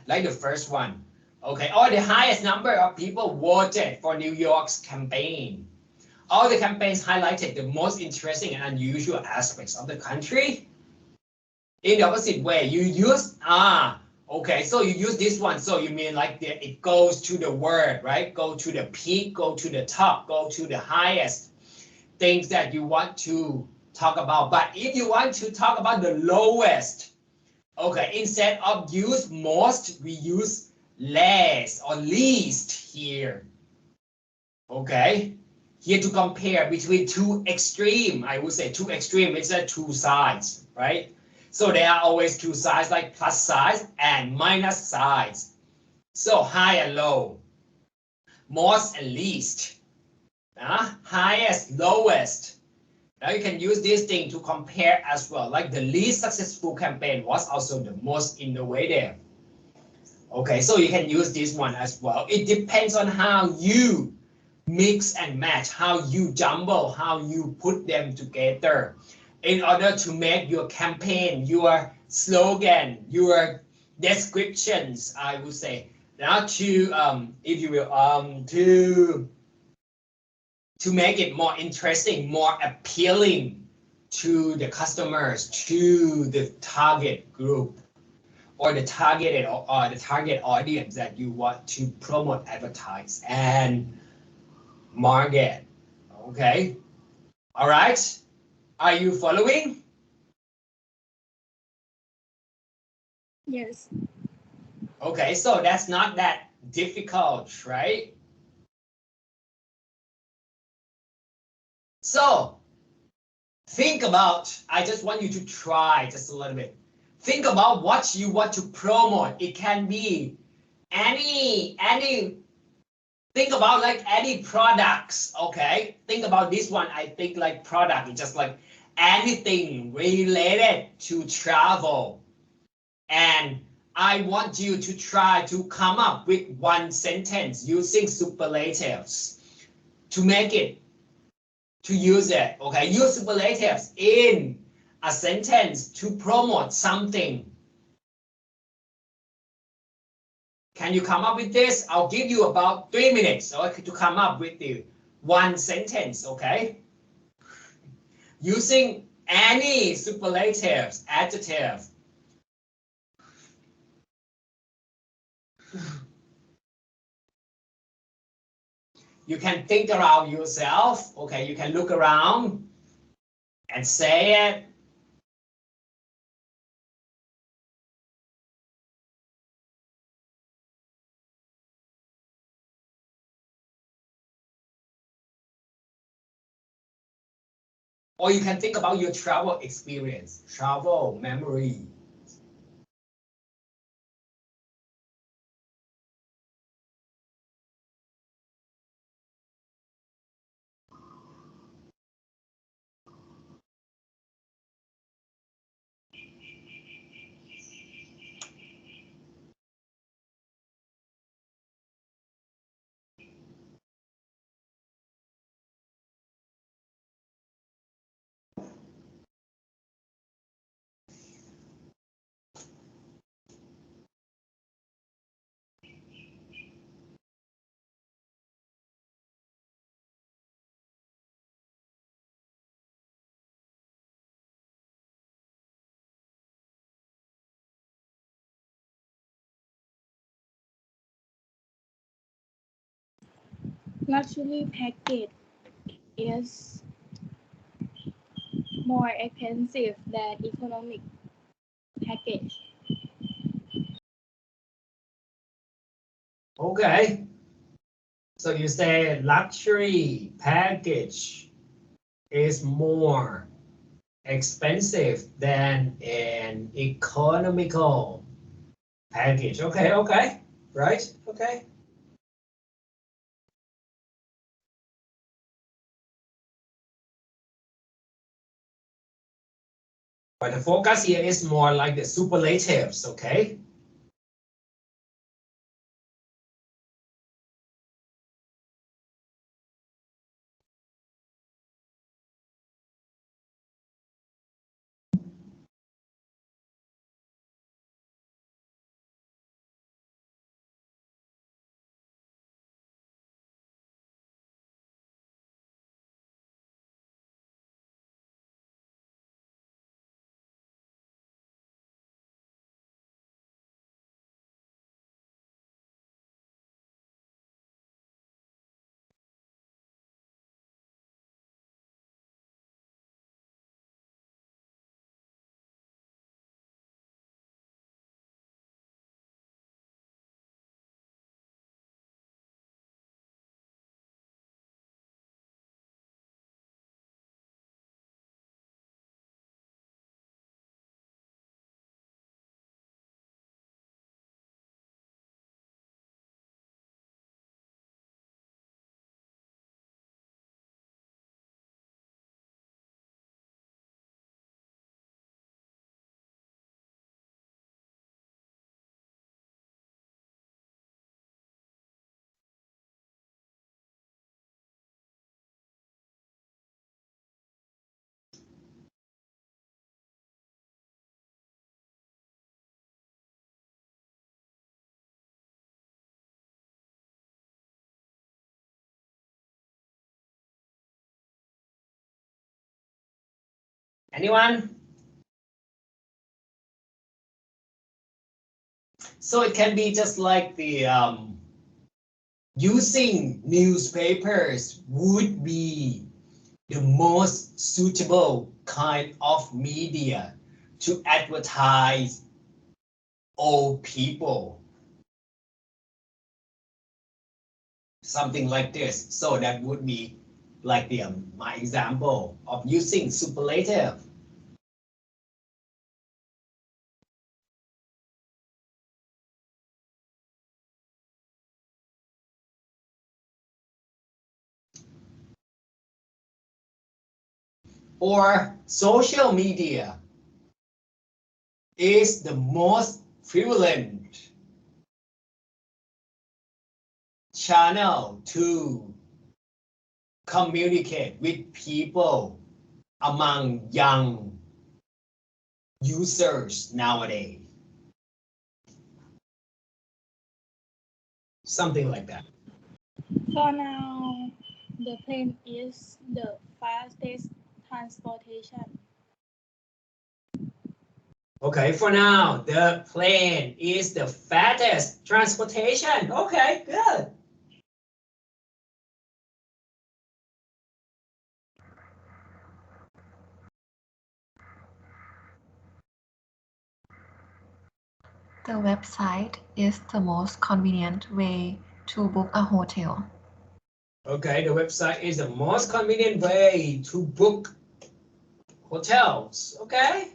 Like the first one. Okay, or the highest number of people voted for New York's campaign. All the campaigns highlighted the most interesting and unusual aspects of the country. In the opposite way, you use okay, so you use this one, so you mean like it goes to the word, right? Go to the peak, go to the top, go to the highest things that you want to talk about. But if you want to talk about the lowest, okay, instead of use most, we use less or least here. Okay, here to compare between two extreme, I would say two extreme, it's two sides, right? So there are always two sides, like plus sides and minus sides. So high and low, most and least, highest, lowest. Now you can use this thing to compare as well. Like the least successful campaign was also the most innovative. Okay, so you can use this one as well. It depends on how you mix and match, how you jumble, how you put them together. in order to make your campaign, your slogan, your descriptions, I would say. Now to if you will to make it more interesting, more appealing to the customers, to the target group, or the targeted or the target audience that you want to promote, advertise, and market. Okay. All right. Are you following? Yes. Okay, so that's not that difficult, right? So think about, I just want you to try just a little bit. Think about what you want to promote. It can be any, think about like any products, okay? Think about this one, I think like product, it's just like anything related to travel. And I want you to try to come up with one sentence using superlatives to make it, to use it, okay? Use superlatives in a sentence to promote something. Can you come up with this? I'll give you about 3 minutes, okay, to come up with the one sentence, okay? Using any superlatives, adjective. You can think around yourself, okay? You can look around and say it. Or you can think about your travel experience, travel memory. Luxury package is more expensive than economic package. Okay. So you say luxury package is more expensive than an economical package. Okay, okay, right, okay. But the focus here is more like the superlatives, okay? Anyone? So it can be just like the using newspapers would be the most suitable kind of media to advertise old people. Something like this. So that would be like the my example of using superlative. Or social media is the most prevalent channel to communicate with people among young users nowadays. Something like that. For now, the plane is the fastest transportation. Okay, for now, the plane is the fastest transportation. Okay, good. The website is the most convenient way to book a hotel. Okay, the website is the most convenient way to book hotels. Okay.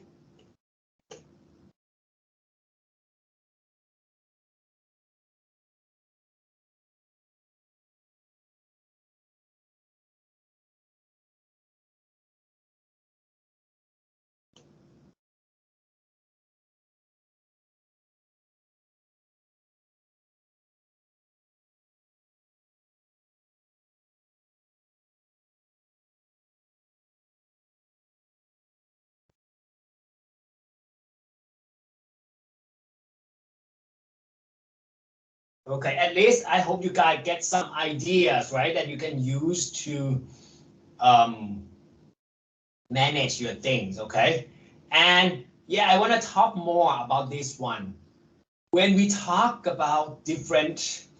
Okay, at least I hope you guys get some ideas, right, that you can use to manage your things, okay? And yeah, I want to talk more about this one. When we talk about different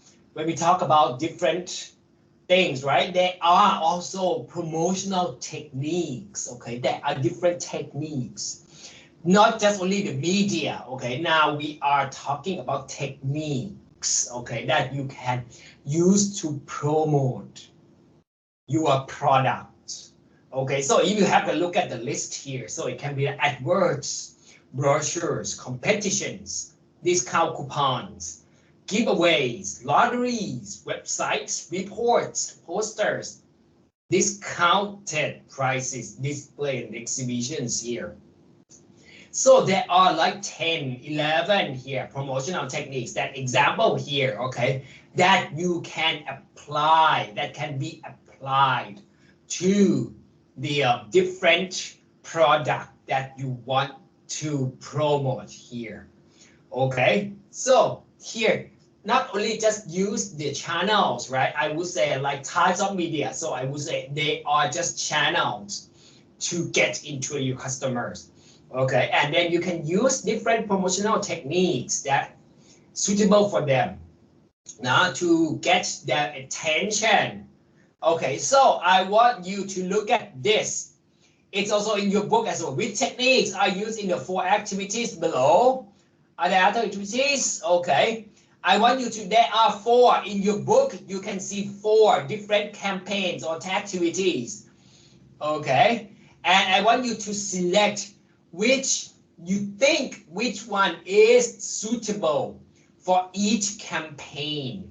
things, right, there are also promotional techniques, okay? There are different techniques. Not just only the media, okay? Now we are talking about techniques, okay, that you can use to promote your product. Okay, so if you have a look at the list here, so it can be adverts, brochures, competitions, discount coupons, giveaways, lotteries, websites, reports, posters, discounted prices, display and exhibitions here. So there are like 10, 11 here, promotional techniques, that example here, okay, that you can apply, that can be applied to the different product that you want to promote here. Okay, so here, not only just use the channels, right? I would say like types of media. So I would say they are just channels to get into your customers. Okay, and then you can use different promotional techniques that suitable for them now to get their attention. Okay, so I want you to look at this. It's also in your book as well. Which techniques are used in the 4 activities below? Are there other activities? Okay. I want you to, there are 4 in your book. You can see 4 different campaigns or activities. Okay. And I want you to select which you think which one is suitable for each campaign.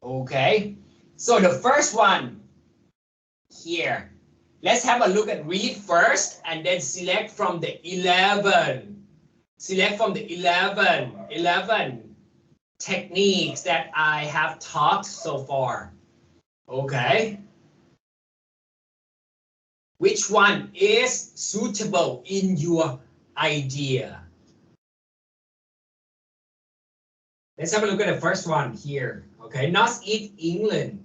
Okay. So the first one here. Let's have a look at read first and then select from the 11. Select from the 11 techniques that I have taught so far. Okay. Which one is suitable in your idea? Let's have a look at the first one here. Okay, North East England.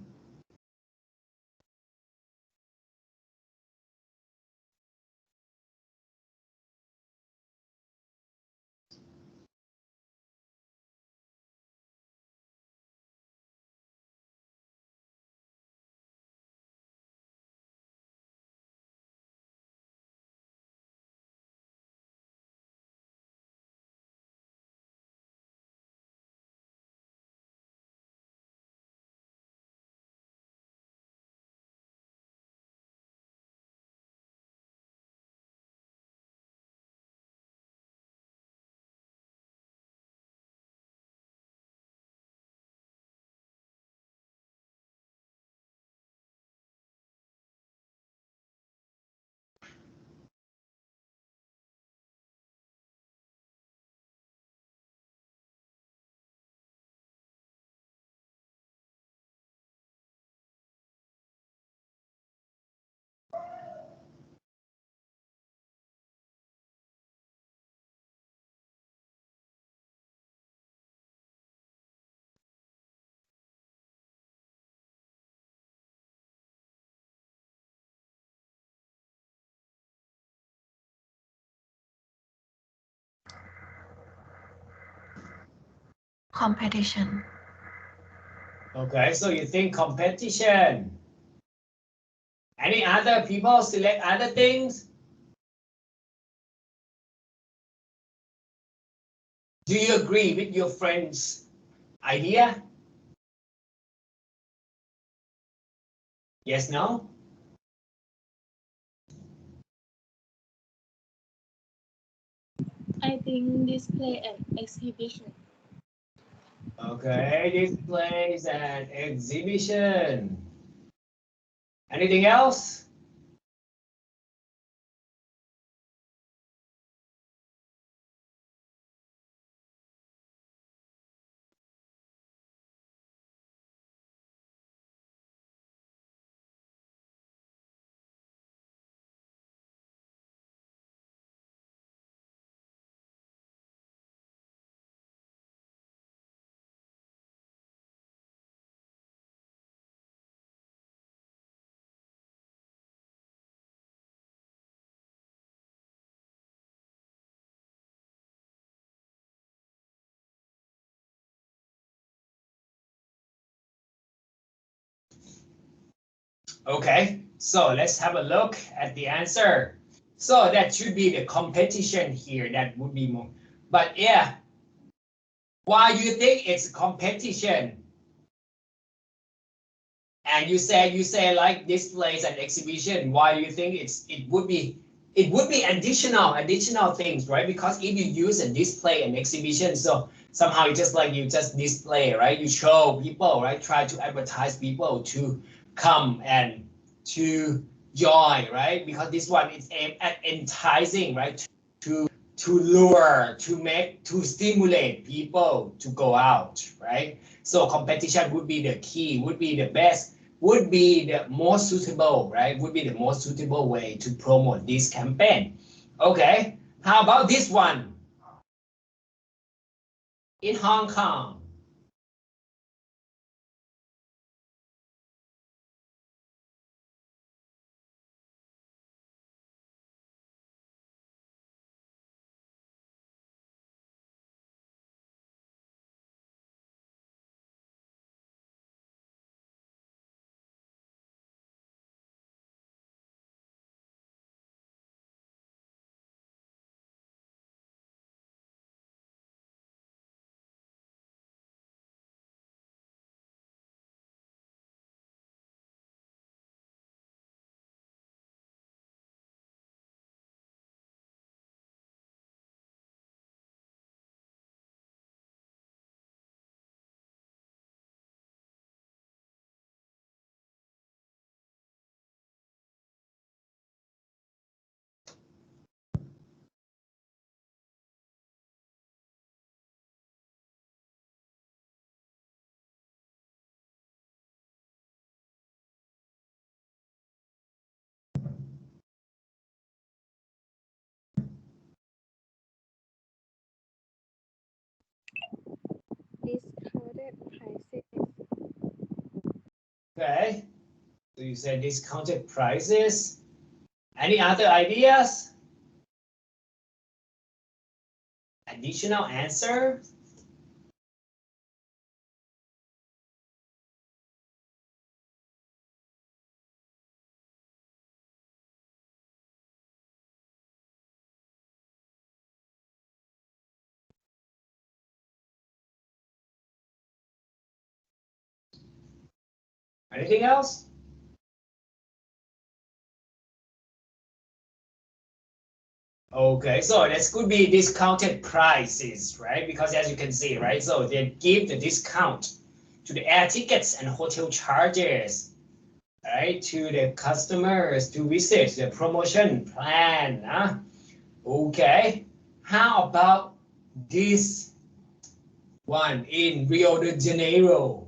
competition. Okay, so you think competition. Any other people select other things? Do you agree with your friend's idea? Yes, no? I think display and exhibition. Okay, displays and exhibition. Anything else? Okay, so let's have a look at the answer. So that should be the competition here. That would be more. But yeah, why do you think it's competition? And you say like displays and exhibition. Why do you think it would be additional things, right? Because if you use a display and exhibition, so somehow you just display, right? You show people, right? Try to advertise people to come and to join, right? Because this one is aimed at enticing, right? To lure, to stimulate people to go out, right? So competition would be the key, would be the best, would be the most suitable, right? Would be the most suitable way to promote this campaign. Okay, how about this one? In Hong Kong. Discounted prices. Okay, so you said discounted prices. Any other ideas? Additional answer? Anything else? Okay, so this could be discounted prices, right? Because as you can see, right, so they give the discount to the air tickets and hotel charges, right, to the customers to visit the promotion plan. Okay, how about this one in Rio de Janeiro?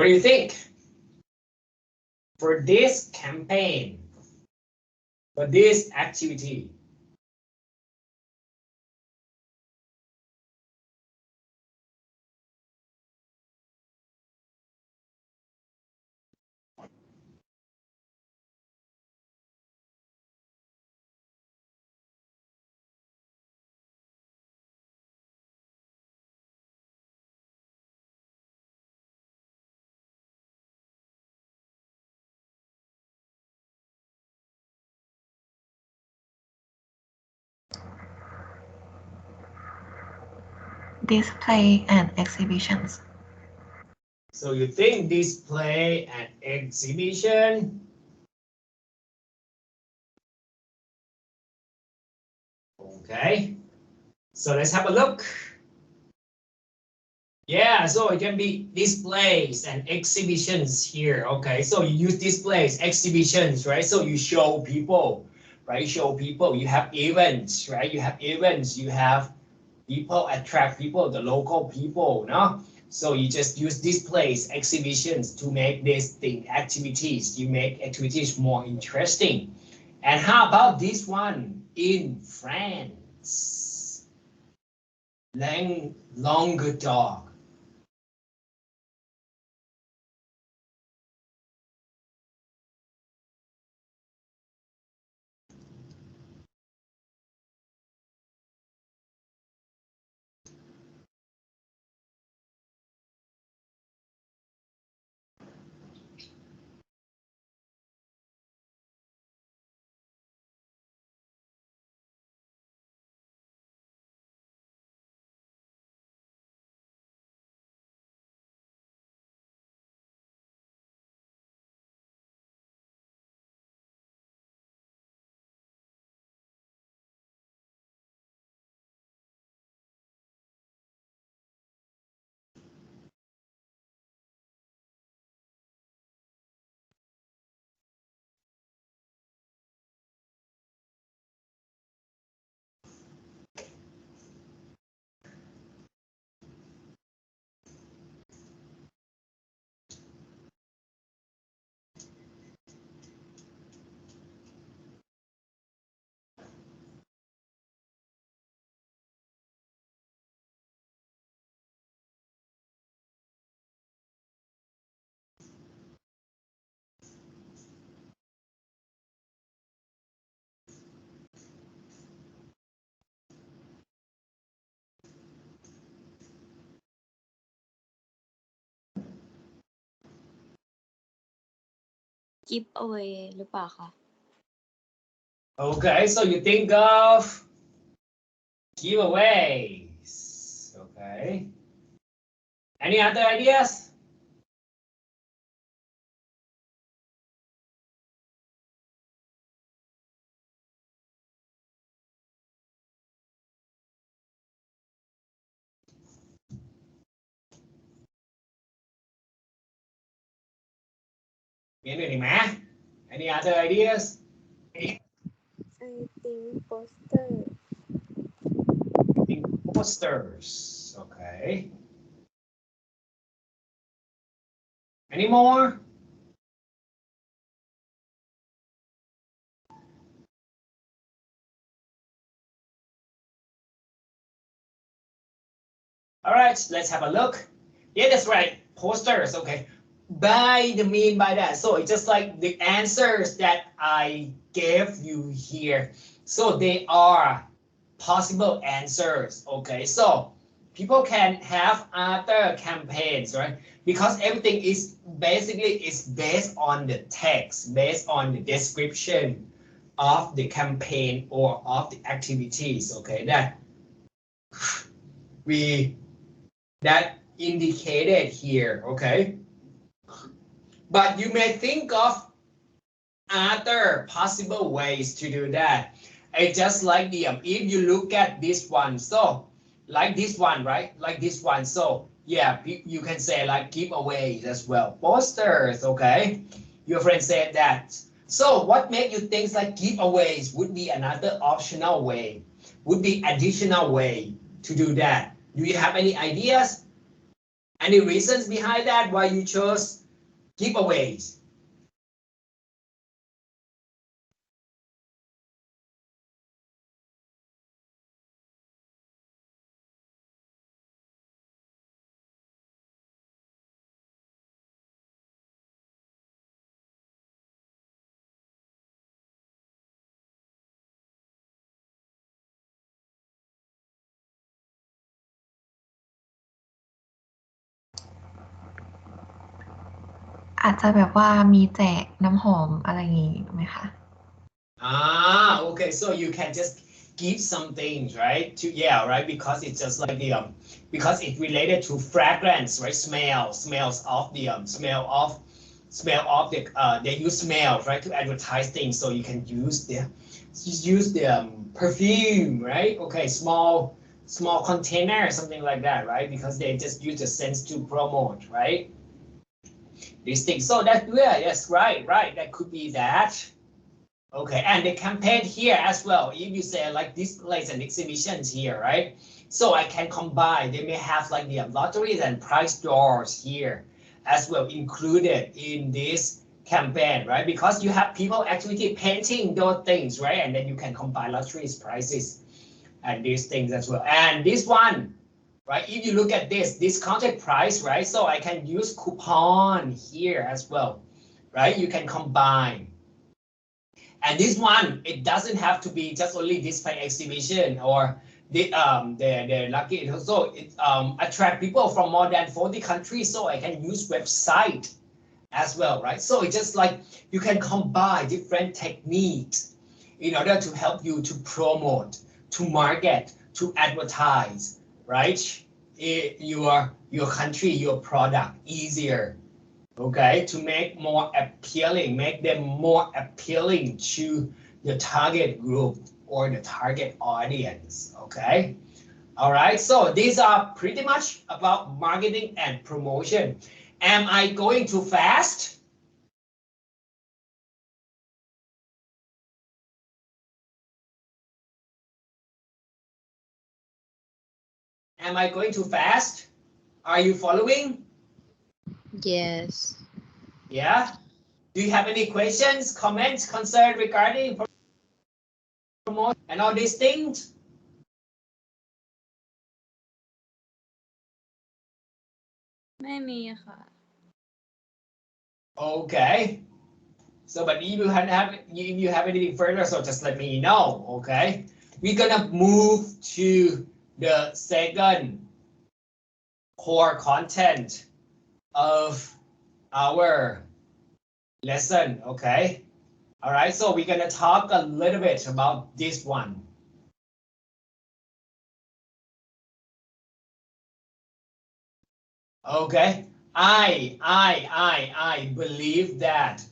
What do you think? For this campaign, for this activity? Display and exhibitions. So you think display and exhibition? Okay, so let's have a look. Yeah, so it can be displays and exhibitions here. Okay, so you use displays, exhibitions, right? So you show people, right? Show people. You have events, right? You have events. You have people, attract people, the local people, no? So you just use displays, exhibitions to make this thing activities. You make activities more interesting. And how about this one in France? Languedoc. give away หรือเปล่าคะ Okay, so you think of giveaways. Okay. Any other ideas? Any other ideas? I think poster. Think posters. Okay. Any more? All right, let's have a look. Yeah, that's right. Posters. Okay. By the mean by that. So it's just like the answers that I gave you here. So they are possible answers. Okay. So people can have other campaigns, right? Because everything is basically is based on the text, based on the description of the campaign or of the activities. Okay, that indicated here. Okay. But you may think of other possible ways to do that. It's just like if you look at this one, so like this one, right? Like this one. So yeah, you can say like giveaways as well. Posters, okay? Your friend said that. So what make you think like giveaways would be another optional way, would be additional way to do that? Do you have any ideas? Any reasons behind that why you chose giveaways?อาจจะแบบว่ามีแจกน้ำหอมอะไรอย่างงี้ไหมคะ Okay, so you can just give some things, right? Right, because it's just like the because it's related to fragrance, right? Smells of the smell of the they use smell, right, to advertise things. So you can use the perfume, right? Okay, small container, something like that, right? Because they just use the sense to promote, right? These things. So that yes, right, that could be that. Okay, and the campaign here as well. If you say like displays and exhibitions here, right? So I can combine. They may have like the lotteries and prize draws here as well included in this campaign, right? Because you have people activity painting those things, right? And then you can combine lotteries, prizes, and these things as well. And this one, right? If you look at this discounted price, right? So I can use coupon here as well, right? You can combine. And this one, it doesn't have to be just only display exhibition or the lucky. So it attract people from more than 40 countries. So I can use website as well, right? So it's just like you can combine different techniques in order to help you to promote, to market, to advertise, right? Your country, your product easier. Okay, to make more appealing, make them more appealing to the target group or the target audience. Okay, all right, so these are pretty much about marketing and promotion. Am I going too fast? Am I going too fast? Are you following? Yes. Yeah. Do you have any questions, comments, concerns regarding promotion and all these things?ไม่มีค่ะ Okay. So, but if you have anything further, so just let me know. Okay. We're gonna move to the second core content of our lesson. Okay. All right. So we're gonna talk a little bit about this one. Okay. I believe that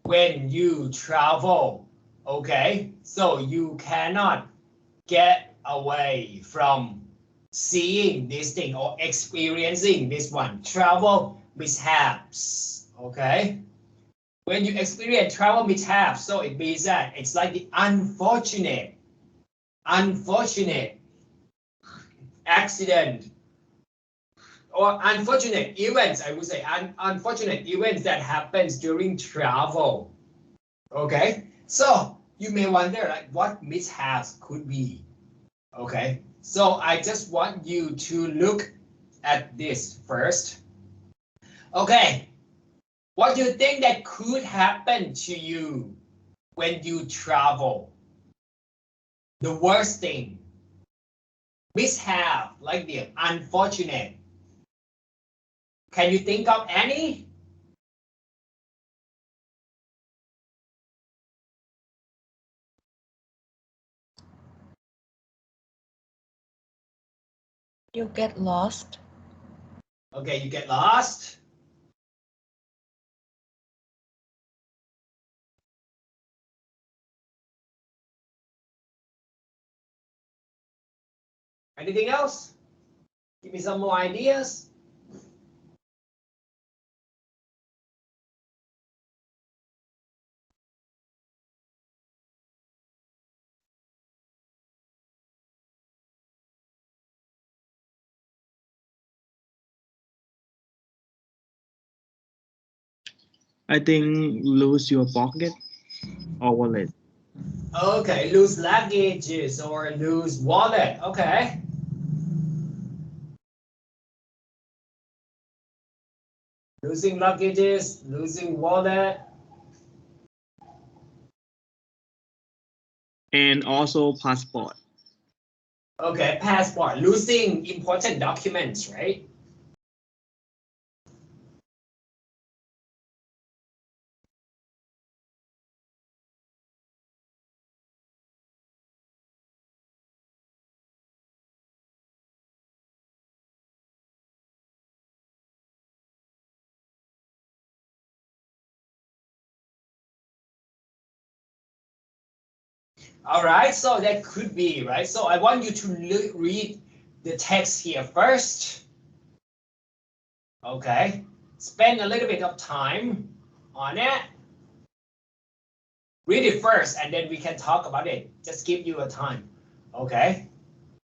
when you travel, okay, so you cannot get away from seeing this thing or experiencing this one, travel mishaps, okay? When you experience travel mishaps, so it means that it's like the unfortunate accident or unfortunate events, I would say, unfortunate events that happens during travel. Okay, so you may wonder like what mishaps could be. Okay, so I just want you to look at this first. Okay, what do you think that could happen to you when you travel? The worst thing, mishap, like the unfortunate. Can you think of any? You get lost. Okay, you get lost. Anything else? Give me some more ideas. I think lose your pocket or wallet. Okay, lose luggages or lose wallet. Okay. Losing luggages, losing wallet. And also passport. Okay, passport, losing important documents, right? All right, so that could be, right? So I want you to read the text here first. Okay, spend a little bit of time on it. Read it first and then we can talk about it. Just give you a time. Okay,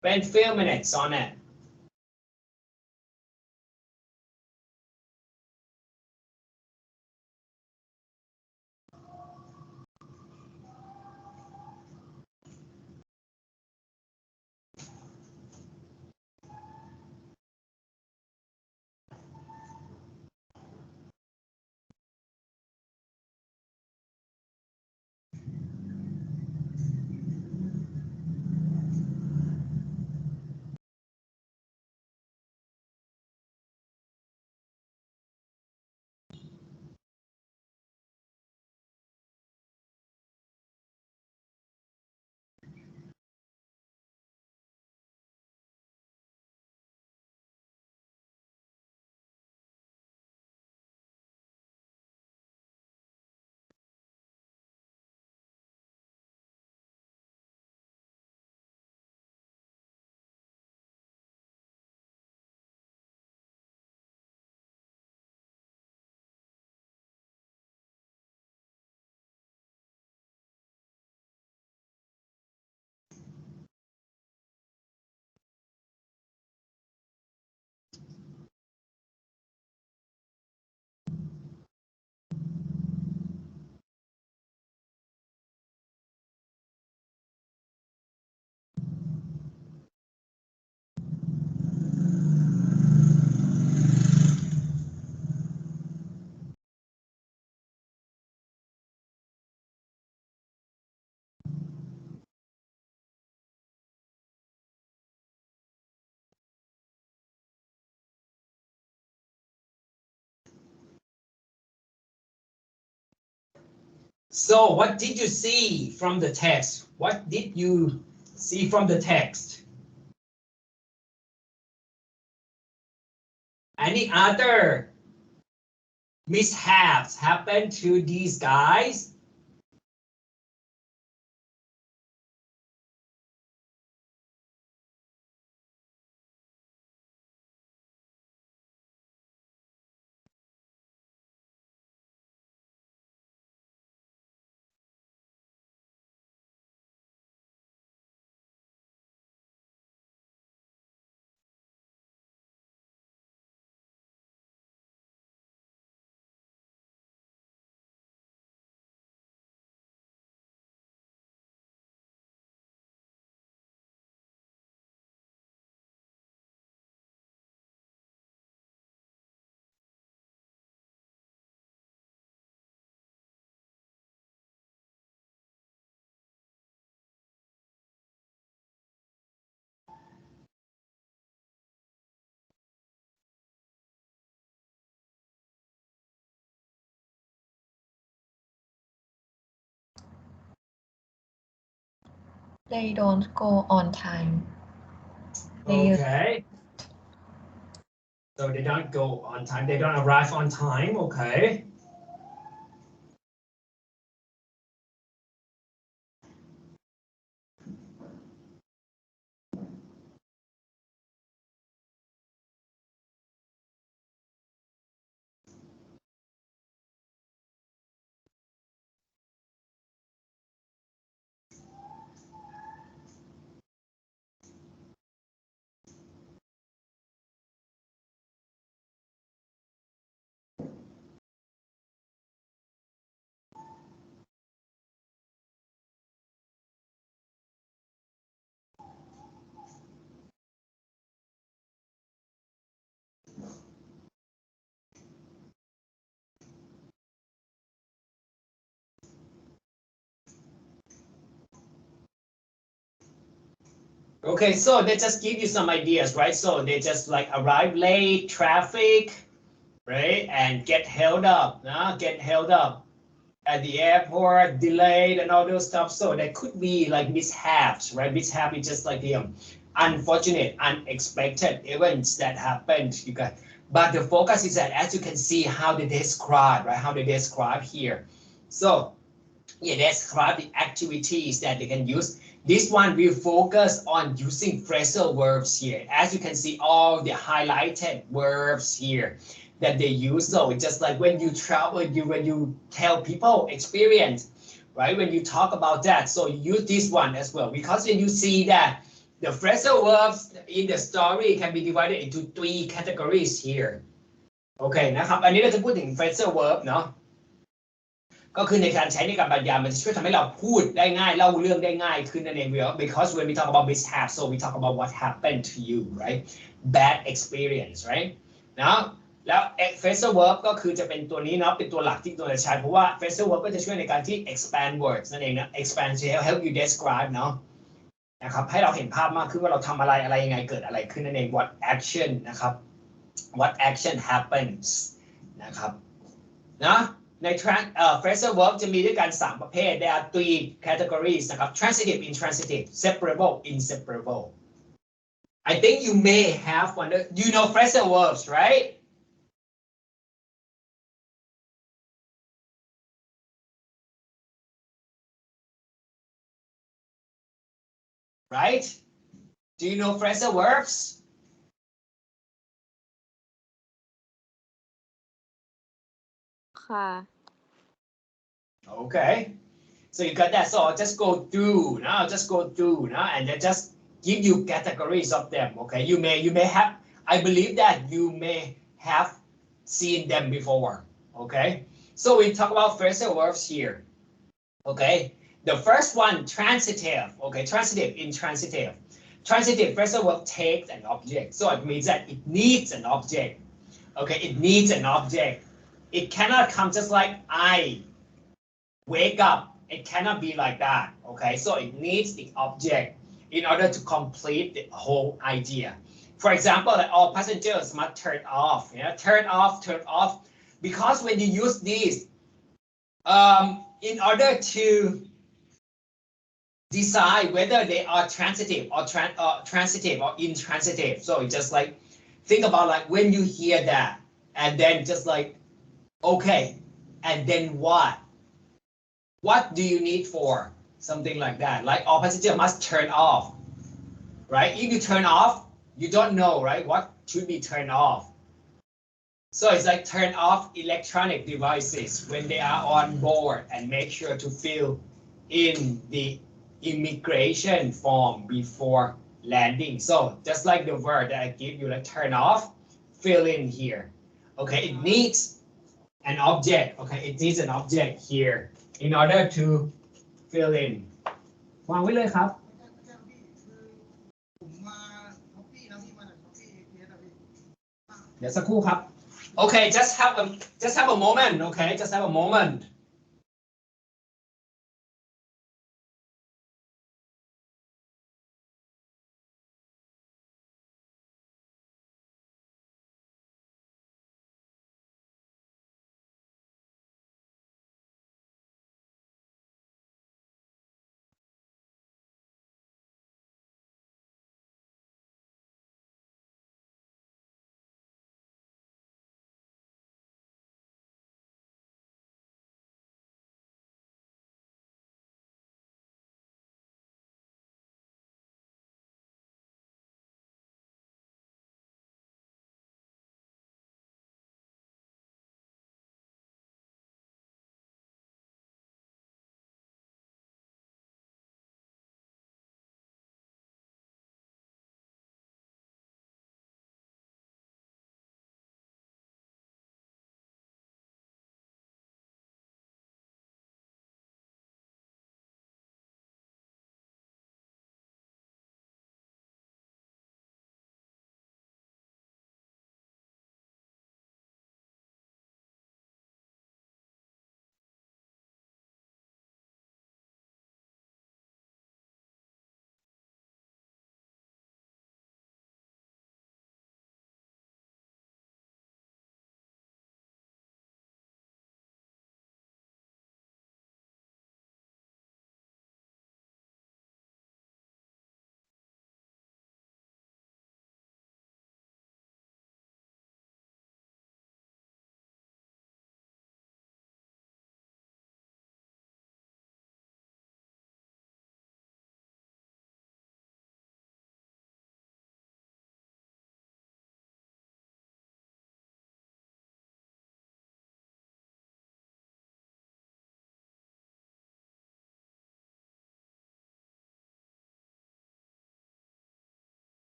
spend few minutes on it. So what did you see from the text? What did you see from the text? Any other mishaps happen to these guys? They don't go on time. They Okay. So they don't go on time, they don't arrive on time, okay. Okay, so they just give you some ideas, right? So they just like arrive late, traffic, right? And get held up, get held up at the airport, delayed and all those stuff. So there could be like mishaps, right? Mishap is just like the unfortunate, unexpected events that happened. You got, but the focus is that as you can see how they describe, right? How they describe here. So yeah, describe the activities that they can use. This one will focus on using phrasal verbs here. As you can see, all the highlighted verbs here that they use. So it's just like when you travel, when you tell people experience, right? When you talk about that, so you use this one as well, because when you see that the phrasal verbs in the story can be divided into 3 categories here. โอเคนะครับ อันนี้เราจะพูดถึง phrasal verb เนาะ ก็คือในการใช้ในการบรรยายมันจะช่วยทำให้เราพูดได้ง่ายเล่าเรื่องได้ง่ายขึ้นนั่นเอง because when we talk about mishap so we talk about what happened to you right bad experience right นะแล้ว phrasal verb ก็คือจะเป็นตัวนี้เนาะเป็นตัวหลักที่ตัวจะใช้เพราะว่า phrasal verb ก็จะช่วยในการที่ expand words นั่นเองนะ expand to help you describe เนาะนะครับให้เราเห็นภาพมากขึ้นว่าเราทำอะไรอะไรยังไงเกิดอะไรขึ้นนั่นเอง what action นะครับ what action happens นะครับนะใน phrasal verb จะมีด้วยกัน3ประเภท there are 3 categories นะครับ transitive intransitive separable inseparable I think you may have wonder you know phrasal verbs right right do you know phrasal verbs ค่ะ okay so you got that so I'll just go through now just go through now and then just give you categories of them okay you may have I believe that you may have seen them before okay so we talk about phrasal verbs here okay the first one transitive okay transitive intransitive transitive phrasal verb takes an object so it means that it needs an object okay it needs an object it cannot come just like I wake up it cannot be like that okay so it needs the object in order to complete the whole idea for example like all passengers must turn off turn off because when you use these in order to decide whether they are transitive or transitive or intransitive so it's just like think about like when you hear that and then just like okay and then what do you need for something like that like all passengers must turn off right if you turn off you don't know right what should be turned off so it's like turn off electronic devices when they are on board and make sure to fill in the immigration form before landing so just like the word that I give you like turn off fill in here okay it needs an object okay it needs an object here in order to fill in วางไว้เลยครับเดี๋ยวสักครู่ครับ okay just have a moment okay just have a moment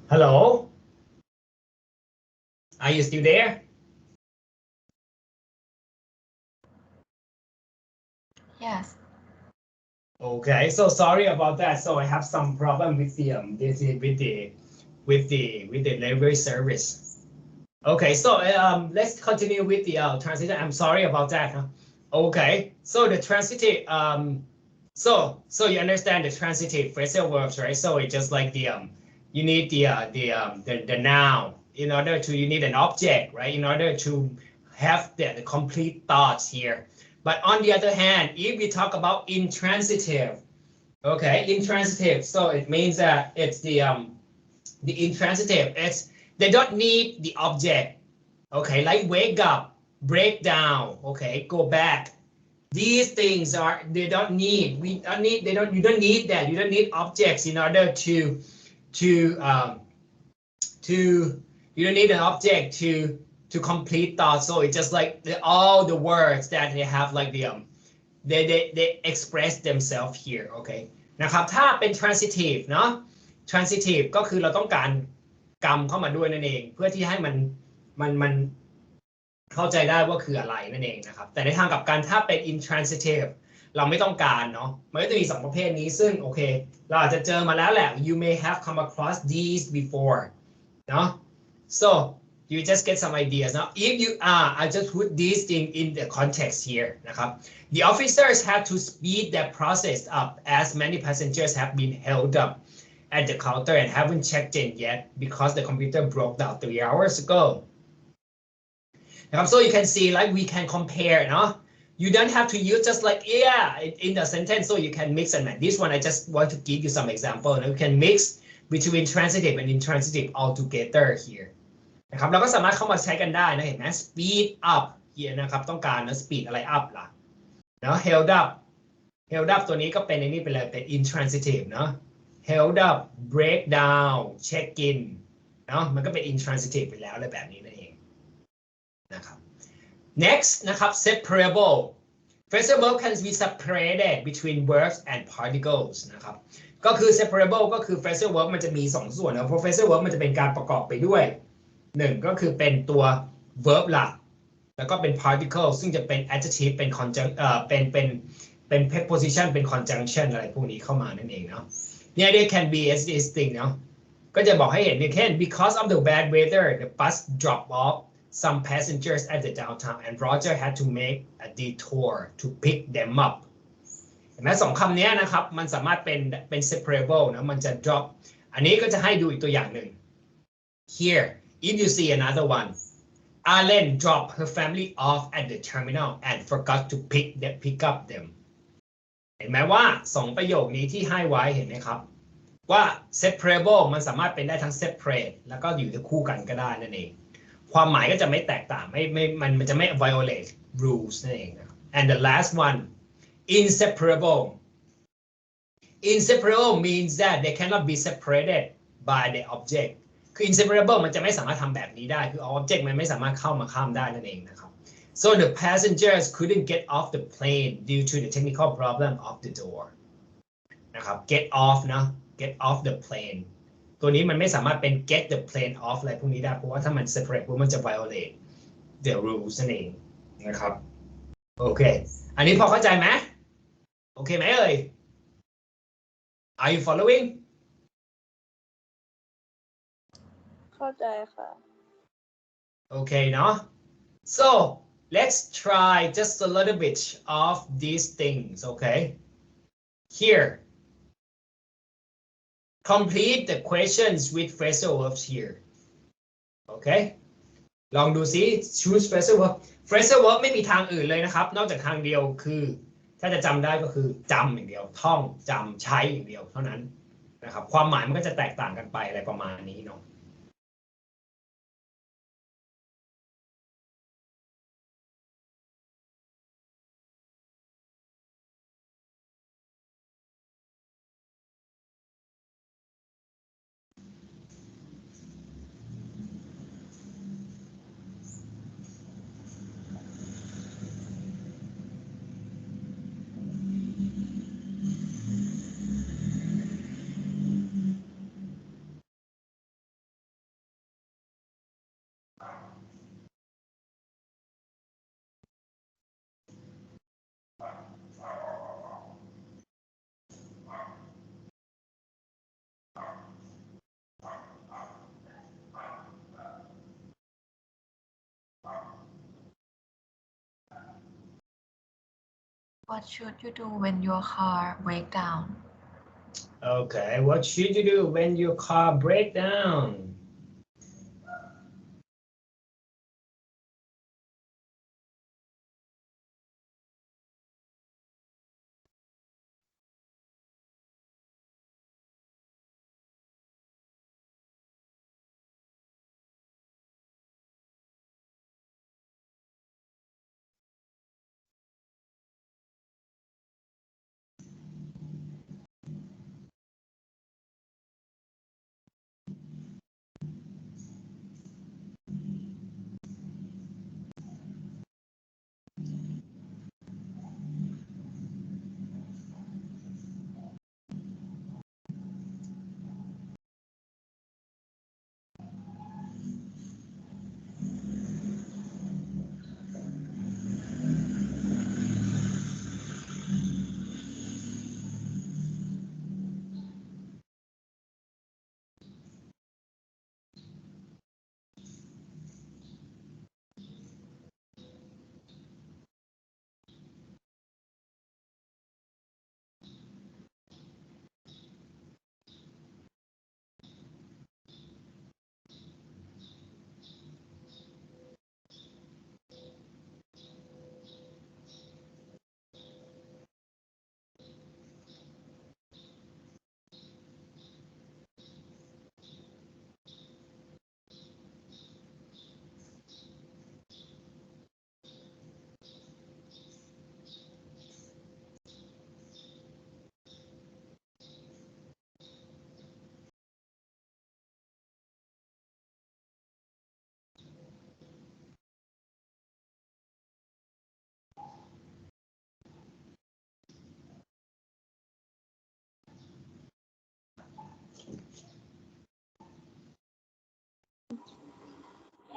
Hello? Are you still there? Yes. Okay, so sorry about that. So I have some problem with the delivery service. Okay, so let's continue with the transition. I'm sorry about that. Huh? Okay, so the transitive so you understand the transitive phrasal verbs, right? So it's just like the you need the noun in order to, you need an object, right? In order to have the complete thoughts here. But on the other hand, if we talk about intransitive, okay, intransitive, so it means that it's the intransitive. It's, they don't need the object, okay, like wake up, break down, okay, go back. These things are, they don't need, we don't need, they don't, you don't need that. You don't need objects in order to you don't need an object to complete thoughts. So it's just like all the words that they have, like the they express themselves here, okay นะครับถ้าเป็น transitive เนาะ transitive ก็คือเราต้องการกรรมเข้ามาด้วยนั่นเองเพื่อที่ให้มันเข้าใจได้ว่าคืออะไรนั่นเองนะครับแต่ในทางกลับกันถ้าเป็น intransitive เราไม่ต้องการเนาะมันก็จะมี2ประเภทนี้ซึ่งโอเคเราอาจจะเจอมาแล้วแหละ you may have come across these before เนาะ so you just get some ideas now if you I just put these things in the context here นะครับ the officers had to speed their process up as many passengers have been held up at the counter and haven't checked in yet because the computer broke down 3 hours ago นะครับ so you can see like we can compare เนาะ you don't have to use just like yeah in the sentence, so you can mix and match. This one I just want to give you some example. You can mix between transitive and intransitive all together here นะครับเราก็สามารถเข้ามาใช้กันได้นะเห็นไหม speed up here นะครับต้องการนะ speed อะไร up ล่ะเนาะ held up ตัวนี้ก็เป็นในนี้ไปเลยเป็น intransitive เนาะ held up break down check in เนาะมันก็เป็น intransitive ไปแล้วอะไรแบบนี้นั่นเองนะครับ next นะครับ separable phrasal verb can be separated between verbs and particles นะครับก็คือ separable ก็คือ phrasal verb มันจะมี2ส่วนนะเพราะ phrasal verb มันจะเป็นการประกอบไปด้วย1ก็คือเป็นตัว verb หลักแล้วก็เป็น particle ซึ่งจะเป็น adjective เป็น เป็น preposition เป็น conjunction อะไรพวกนี้เข้ามานั่นเองเนาะเนี่ย they can be as this thing เนาะก็จะบอกให้เห็นเช่น because of the bad weather the bus dropped off some passengers at the downtown and Roger had to make a detour to pick them up เห็นไหมสองคำนี้นะครับมันสามารถเป็น separable นะมันจะ drop อันนี้ก็จะให้ดูอีกตัวอย่างหนึ่ง here if you see another one Arlen dropped her family off at the terminal and forgot to pick up them เห็นไหมว่า2ประโยคนี้ที่ให้ไว้เห็นไหมครับว่า separable มันสามารถเป็นได้ทั้ง separate แล้วก็อยู่คู่กันก็ได้นั่นเองความหมายก็จะไม่แตกต่างมันจะไม่ violate rules นั่นเองนะครับ and the last one inseparable means that they cannot be separated by the object คือ inseparable มันจะไม่สามารถทำแบบนี้ได้คือ object มันไม่สามารถเข้ามาข้ามได้นั่นเองนะครับ so the passengers couldn't get off the plane due to the technical problem of the door นะครับ get off นะ get off the plane ตัวนี้มันไม่สามารถเป็น get the plane off อะไรพวกนี้ได้เพราะว่าถ้ามัน separate มันจะ violate the rules นั่นเองนะครับโอเคอันนี้พอเข้าใจไหมโอเคไหมเอ่ย Are you following เข้าใจค่ะ Okay, no? So let's try just a little bit of these things, okay? Here, complete the questions with phrasal verbs here. Okay? ลองดูซิ choose phrasal verb. Phrasal verb ไม่มีทางอื่นเลยนะครับ นอกจากทางเดียวคือถ้าจะจำได้ก็คือจำอย่างเดียว ท่องจำใช้อย่างเดียวเท่านั้นนะครับ ความหมายมันก็จะแตกต่างกันไปอะไรประมาณนี้เนาะ What should you do when your car breaks down? Okay, what should you do when your car breaks down?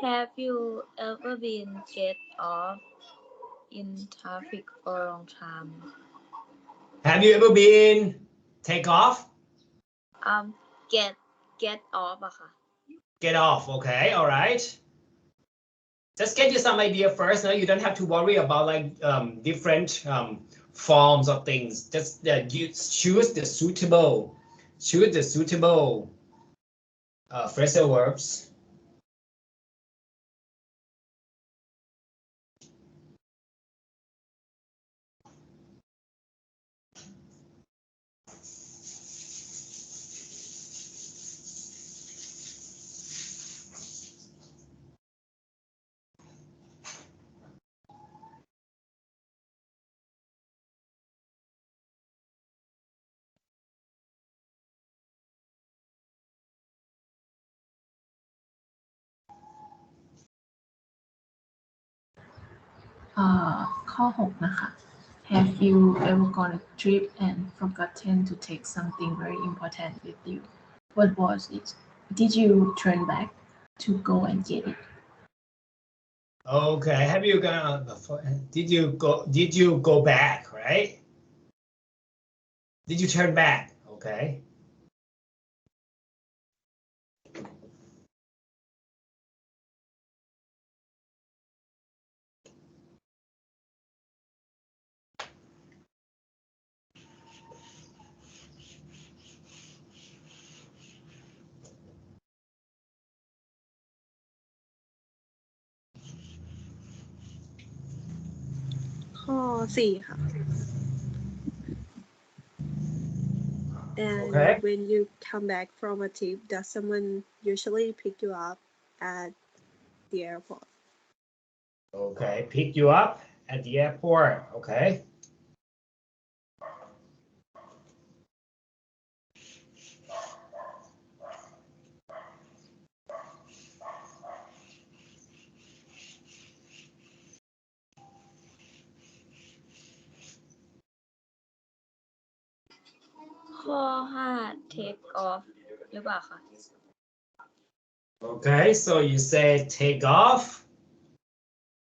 Have you ever been get off in traffic for a long time? Have you ever been take off? Get off อะค่ะ Get off, okay, all right. Just get you some idea first. No, you don't have to worry about like different forms of things. Just you choose the suitable phrasal verbs.ข้อ 6 นะคะ Have you ever gone on a trip and forgotten to take something very important with you? What was it? Did you turn back to go and get it? Okay, have you gone before? Did you go back, right? Did you turn back? Okay.ข้อ 4 ค่ะ And Okay. when you come back from a trip, does someone usually pick you up at the airport? Okay, pick you up at the airport. Okay.ข้อ 5 take off หรือเปล่าคะ Okay, so you say take off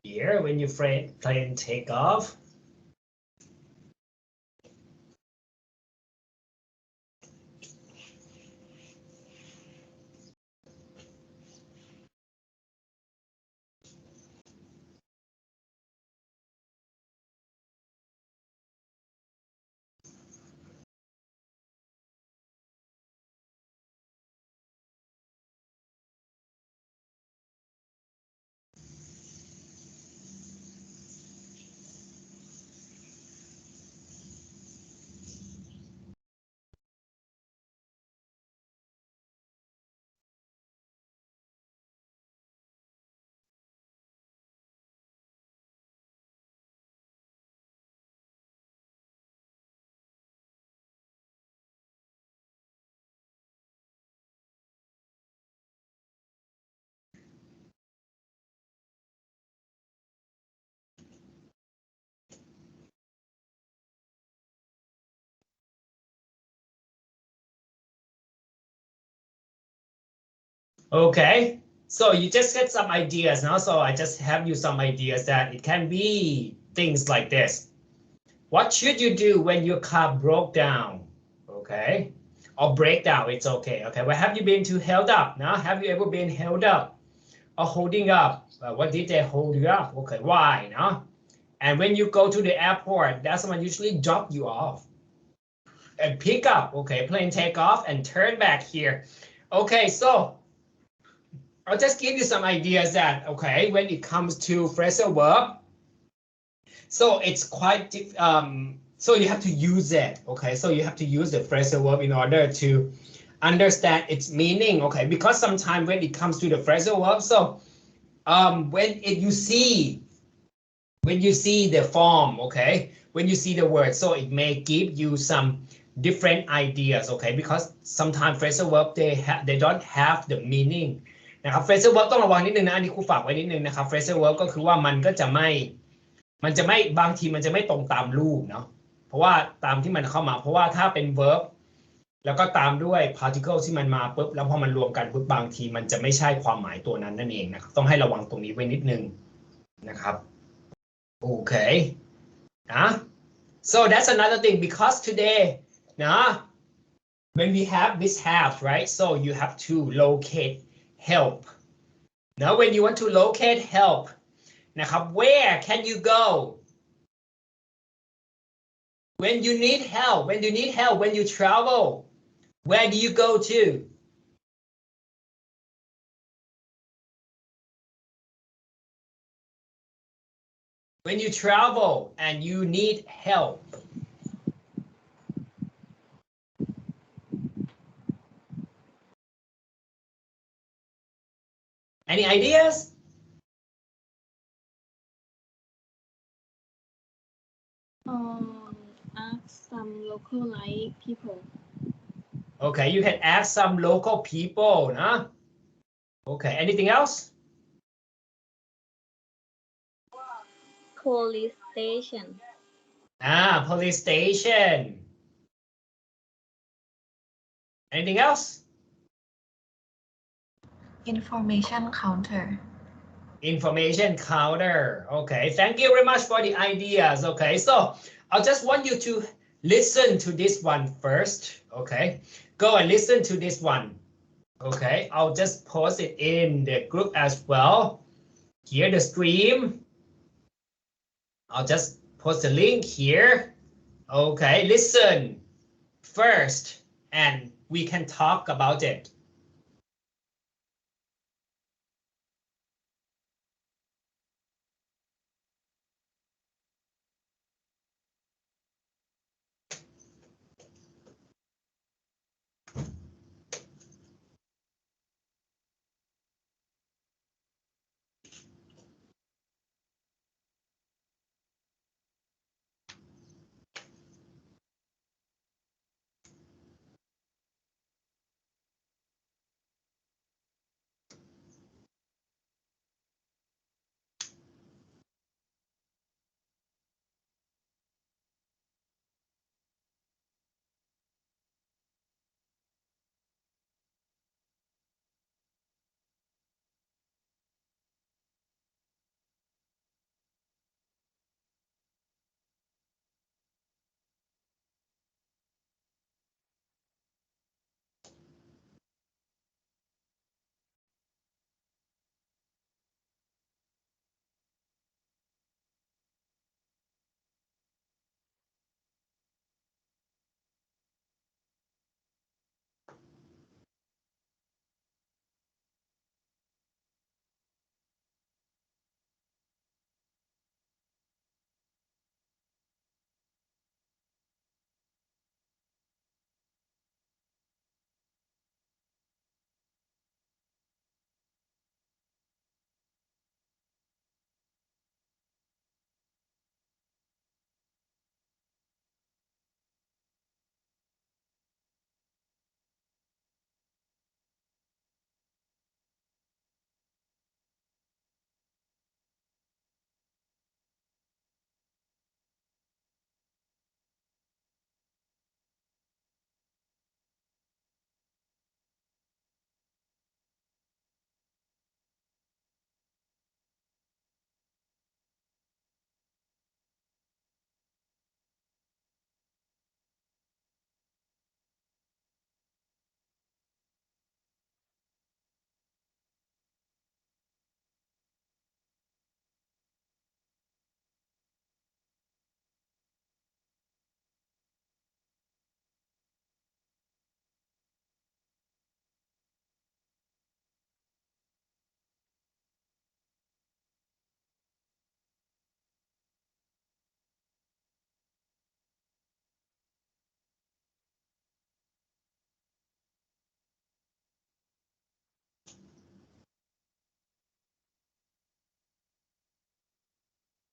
here when you plane take off. Okay, so you just get some ideas now. So I just have you some ideas that it can be things like this. What should you do when your car broke down? Okay, or break down, it's okay. Okay, well, have you been to held up? Now, have you ever been held up or holding up? What did they hold you up? Okay, why? No? And when you go to the airport, that's someone usually drop you off and pick up. Okay, plane take off and turn back here. Okay, so I'll just give you some ideas that, okay, when it comes to phrasal verb, so it's quite, so you have to use it, okay? So you have to use the phrasal verb in order to understand its meaning, okay? Because sometimes when it comes to the phrasal verb, so when you see the form, okay? When you see the word, so it may give you some different ideas, okay? Because sometimes phrasal verb, they don't have the meaning นะครับ phrasal verb ต้องระวังนิดนึงนะอันนี้ครูฝากไว้นิดนึงนะครับ phrasal verb ก็คือว่ามันจะไม่บางทีมันจะไม่ตรงตามรูปเนาะเพราะว่าตามที่มันเข้ามาเพราะว่าถ้าเป็น verb แล้วก็ตามด้วย particle ที่มันมาปุ๊บแล้วพอมันรวมกันปุ๊บบางทีมันจะไม่ใช่ความหมายตัวนั้นนั่นเองนะครับต้องให้ระวังตรงนี้ไว้นิดนึงนะครับ okay so that's another thing because today when we have mishaps, right? So you have to locate help. Now when you want to locate help นะครับ where can you go when you need help when you travel where do you go to when you travel and you need help any ideas ask some localized people. okay you can ask some local people okay anything else Police station. Police station anything else Information counter. Information counter. Okay, thank you very much for the ideas. Okay, so I just want you to listen to this one first. Okay, go and listen to this one. Okay, I'll just post it in the group as well. Here the stream. I'll just post the link here. Okay, listen first and we can talk about it.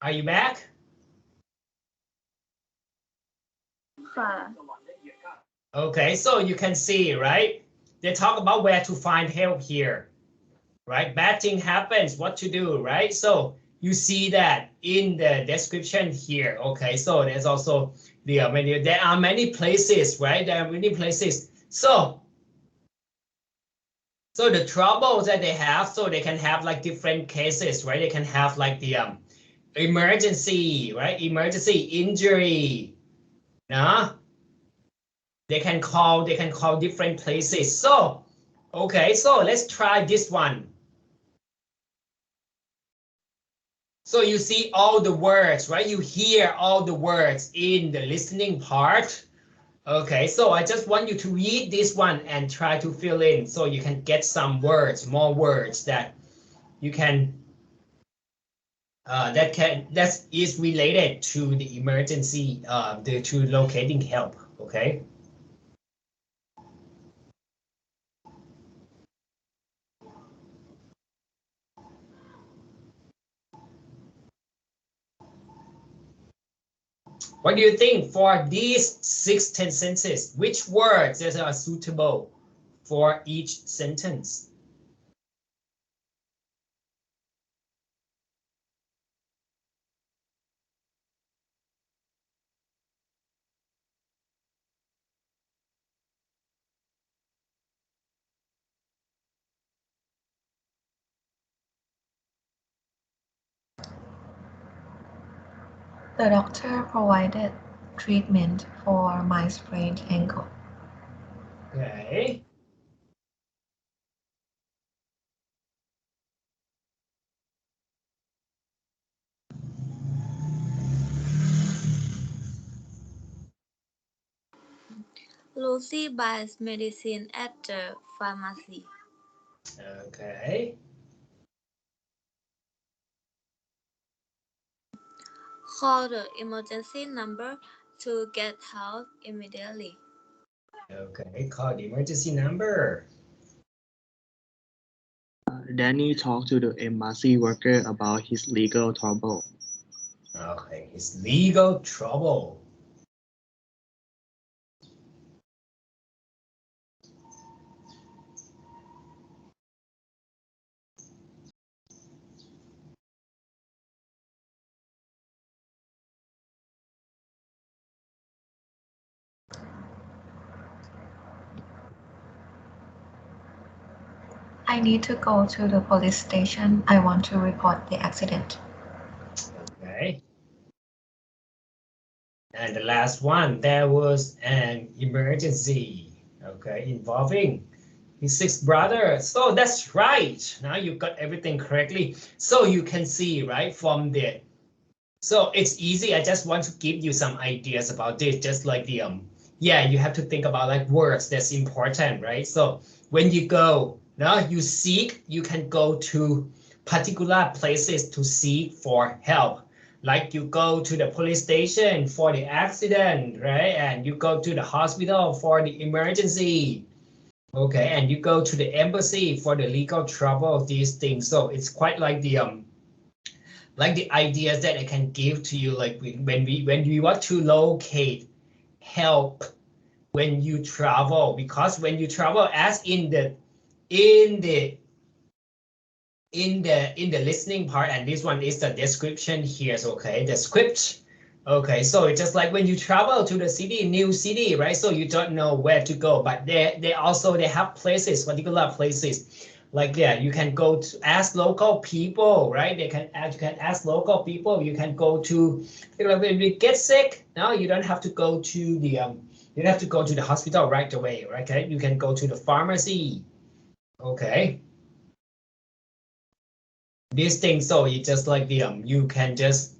Are you back? ค่ะ Okay, so you can see, right? They talk about where to find help here, right? Bad thing happens, what to do, right? So you see that in the description here. Okay, so there's also there are many places, right? There are many places. So the troubles that they have, so they can have like different cases, right? They can have like the emergency, right? Emergency injury. Nah. They can call different places. So, okay, so let's try this one. So you see all the words, right? You hear all the words in the listening part. Okay, so I just want you to read this one and try to fill in so you can get some words, more words that you can that is related to the emergency, to locating help. Okay. What do you think for these 6 sentences? Which words are suitable for each sentence? The doctor provided treatment for my sprained ankle. Okay. Lucy buys medicine at the pharmacy. Okay. Call the emergency number to get help immediately. Okay, call the emergency number. Danny talked to the embassy worker about his legal trouble. Okay, his legal trouble. I need to go to the police station. I want to report the accident. Okay. And the last one, there was an emergency, okay, involving his 6 brothers. So that's right. Now you got everything correctly. So you can see, right, from the, so it's easy. I just want to give you some ideas about this, just like the, yeah, you have to think about like words that's important, right? So when you go, now you seek, you can go to particular places to seek for help. Like you go to the police station for the accident, right? And you go to the hospital for the emergency. Okay, and you go to the embassy for the legal trouble, these things. So it's quite like the ideas that I can give to you, like when we want to locate help when you travel, because when you travel, as in the listening part, and this one is the description here, so okay, the script. Okay, so it's just like when you travel to the city, new city, right? So you don't know where to go, but they have places, particular places. Like, yeah, you can go to ask local people, right? You can ask local people. You can go to, when you get sick, now you don't have to go to the you don't have to go to the hospital right away, right? Okay, you can go to the pharmacy. Okay. This thing, so it's just like the you can just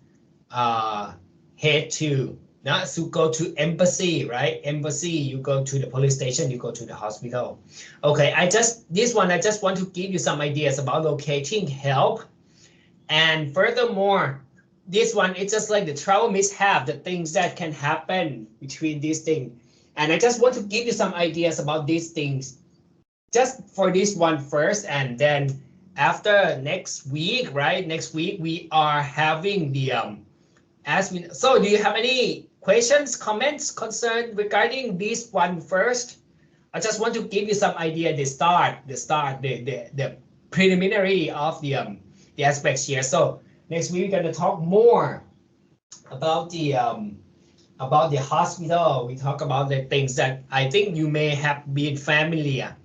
head to, not to go to embassy, right? Embassy, you go to the police station, you go to the hospital. Okay, I just want to give you some ideas about locating help. And furthermore, this one, it's just like the travel mishap, the things that can happen between these things. And I just want to give you some ideas about these things just for this one first, and then after next week, right? Next week we are having the so do you have any questions, comments, concern regarding this one first? I just want to give you some idea, the preliminary of the aspects here. So next week we're going to talk more about the hospital. We talk about the things that I think you may have been familiar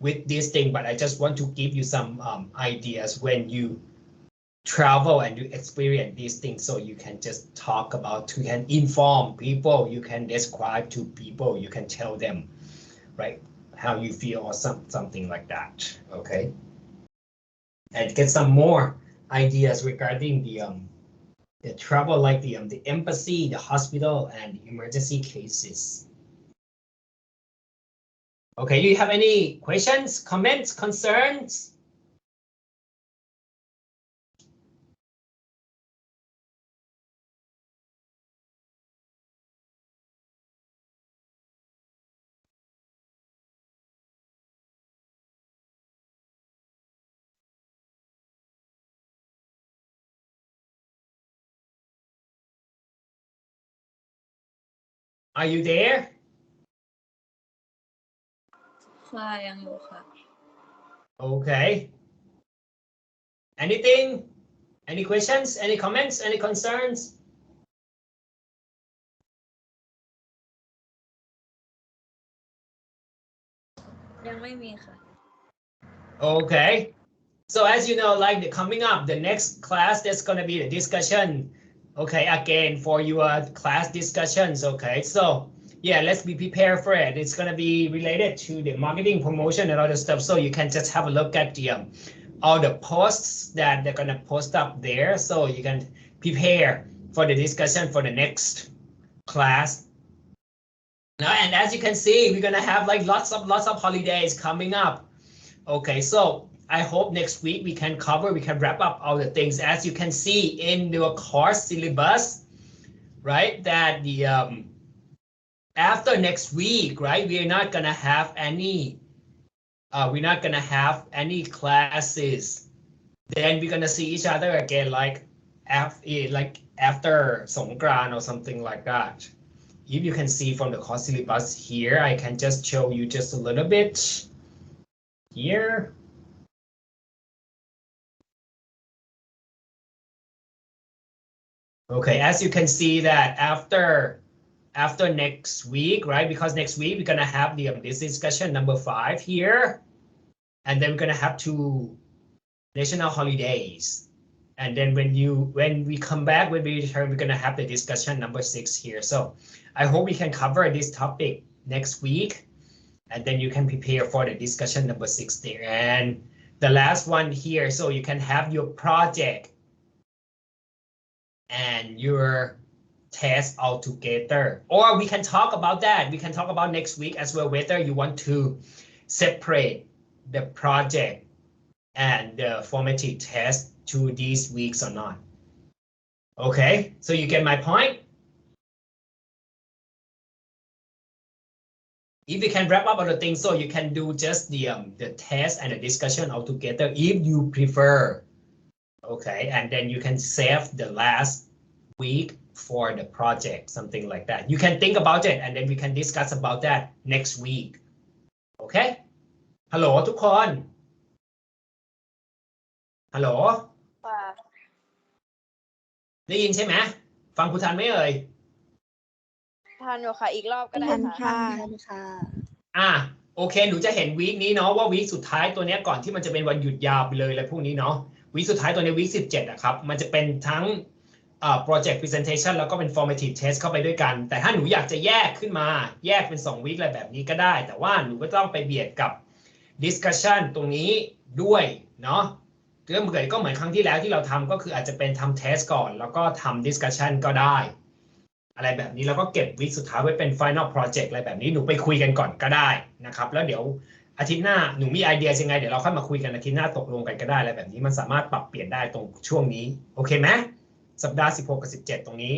with this thing, but I just want to give you some ideas when you travel and you experience these things, so you can just talk about, you can inform people, you can describe to people, you can tell them, right, how you feel or something like that, okay? And get some more ideas regarding the travel, like the embassy, the hospital, and emergency cases. Okay, do you have any questions, comments, concerns? Are you there? ค่ะยังอยู่ค่ะ Okay. Anything? Any questions? Any comments? Any concerns?ยังไม่มีค่ะ Okay. So as you know, like coming up, the next class, there's going to be the discussion. Okay, again, for your class discussions. Okay, so yeah, let's be prepared for it. It's going to be related to the marketing, promotion, and other stuff. So you can just have a look at the all the posts that they're going to post up there, so you can prepare for the discussion for the next class. Now, and as you can see, we're going to have like lots of holidays coming up. Okay, so I hope next week we can wrap up all the things. As you can see in your course syllabus, right, that the after next week, right, we're not gonna have any classes. Then we're gonna see each other again like after Songkran or something like that. If you can see from the course syllabus here, I can just show you just a little bit here. Okay, as you can see that after next week, right? Because next week we're gonna have this discussion number 5 here, and then we're gonna have 2 national holidays. And then when we come back, when we return, we're gonna have the discussion number 6 here. So I hope we can cover this topic next week, and then you can prepare for the discussion number 6 there. And the last one here, so you can have your project and your test all together. Or we can talk about that. We can talk about next week as well, whether you want to separate the project and the formative test to these weeks or not. Okay, so you get my point? If you can wrap up all the things, so you can do just the test and the discussion all together if you prefer. Okay, and then you can save the last week for the project, something like that. You can think about it, and then we can discuss about that next week. Okay? Hello ทุกคน Hello ค่ะ ได้ยินใช่ไหม ฟังครูทันไหมเอ่ย ทันอยู่ค่ะ อีกรอบก็ได้ค่ะโอเค หนูจะเห็นวีคนี้เนาะว่าวีคสุดท้ายตัวนี้ก่อนที่มันจะเป็นวันหยุดยาวไปเลยอะไรพวกนี้เนาะวีคสุดท้ายตัวนี้วีค17นะครับมันจะเป็นทั้งproject presentation แล้วก็เป็น formative test เข้าไปด้วยกันแต่ถ้าหนูอยากจะแยกขึ้นมาแยกเป็น2วีคอะไรแบบนี้ก็ได้แต่ว่าหนูก็ต้องไปเบียดกับ discussion ตรงนี้ด้วยเนาะก็เหมือนครั้งที่แล้วที่เราทำก็คืออาจจะเป็นทำ test ก่อนแล้วก็ทำ discussion ก็ได้อะไรแบบนี้แล้วก็เก็บวีคสุดท้ายไว้เป็น final project อะไรแบบนี้หนูไปคุยกันก่อนก็ได้นะครับแล้วเดี๋ยวอาทิตย์หน้าหนูมีไอเดียยังไงเดี๋ยวเราค่อยมาคุยกันอาทิตย์หน้าตกลงกันก็ได้อะไรแบบนี้มันสามารถปรับเปลี่ยนได้ตรงช่วงนี้โอเคไหมสัปดาห์16กับ17ตรงนี้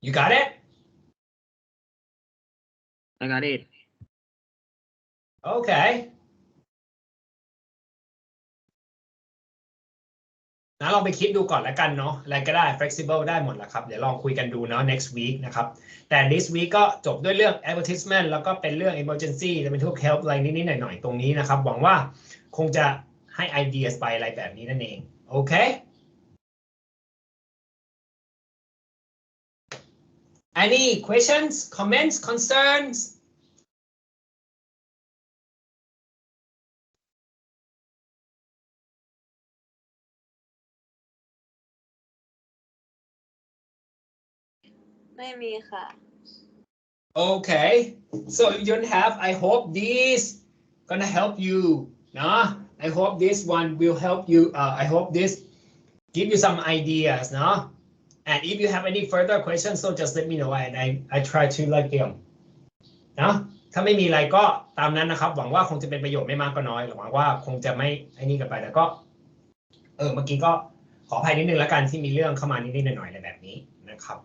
You got it? I got it Okay. นะลองไปคิดดูก่อนแล้วกันเนาะอะไรก็ได้ flexible ได้หมดแหละครับเดี๋ยวลองคุยกันดูเนาะ next week นะครับแต่ this week ก็จบด้วยเรื่อง advertisement แล้วก็เป็นเรื่อง emergency จะเป็นทุก help อะไรนิดๆหน่อยๆตรงนี้นะครับหวังว่าคงจะให้ ideas ไปอะไรแบบนี้นั่นเองโอเค Any questions comments concernsไม่มีค่ะ Okay, so if you don't have, I hope this gonna help you. Nah, I hope this one will help you. I hope this give you some ideas. Nah, and if you have any further questions, so just let me know and I try to like them. นะถ้าไม่มีอะไรก็ตามนั้นนะครับหวังว่าคงจะเป็นประโยชน์ไม่มากก็น้อยหวังว่าคงจะไม่ไอ้นี่กันไปแต่ก็เมื่อกี้ก็ขออภัยนิดนึงแล้วกันที่มีเรื่องเข้ามานิดๆหน่อยๆอะไรแบบนี้นะครับ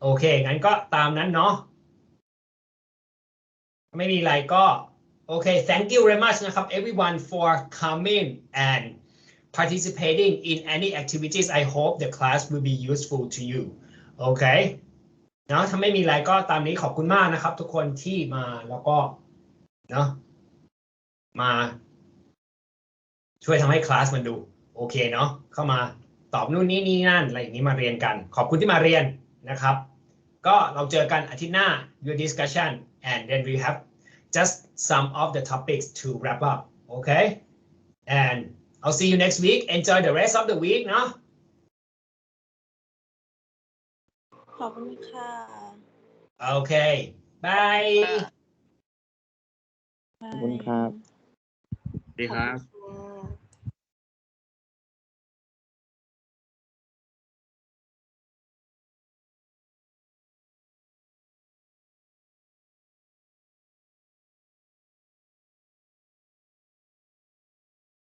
โอเคงั้นก็ตามนั้นเนาะไม่มีอะไรก็โอเค thank you very much นะครับ everyone for coming and participating in any activities I hope the class will be useful to you โอเคเนาะถ้าไม่มีอะไรก็ตามนี้ขอบคุณมากนะครับทุกคนที่มาแล้วก็เนาะมาช่วยทำให้คลาสมันดูโอเคเนาะเข้ามาตอบนู่นนี่นั่นอะไรอย่างนี้มาเรียนกันขอบคุณที่มาเรียนนะครับก็เราเจอกันอาทิตย์หน้า your discussion and then we have just some of the topics to wrap up okay and I'll see you next week enjoy the rest of the week เนาะ ขอบคุณค่ะ Okay bye ขอบคุณครับสวัสดีครับ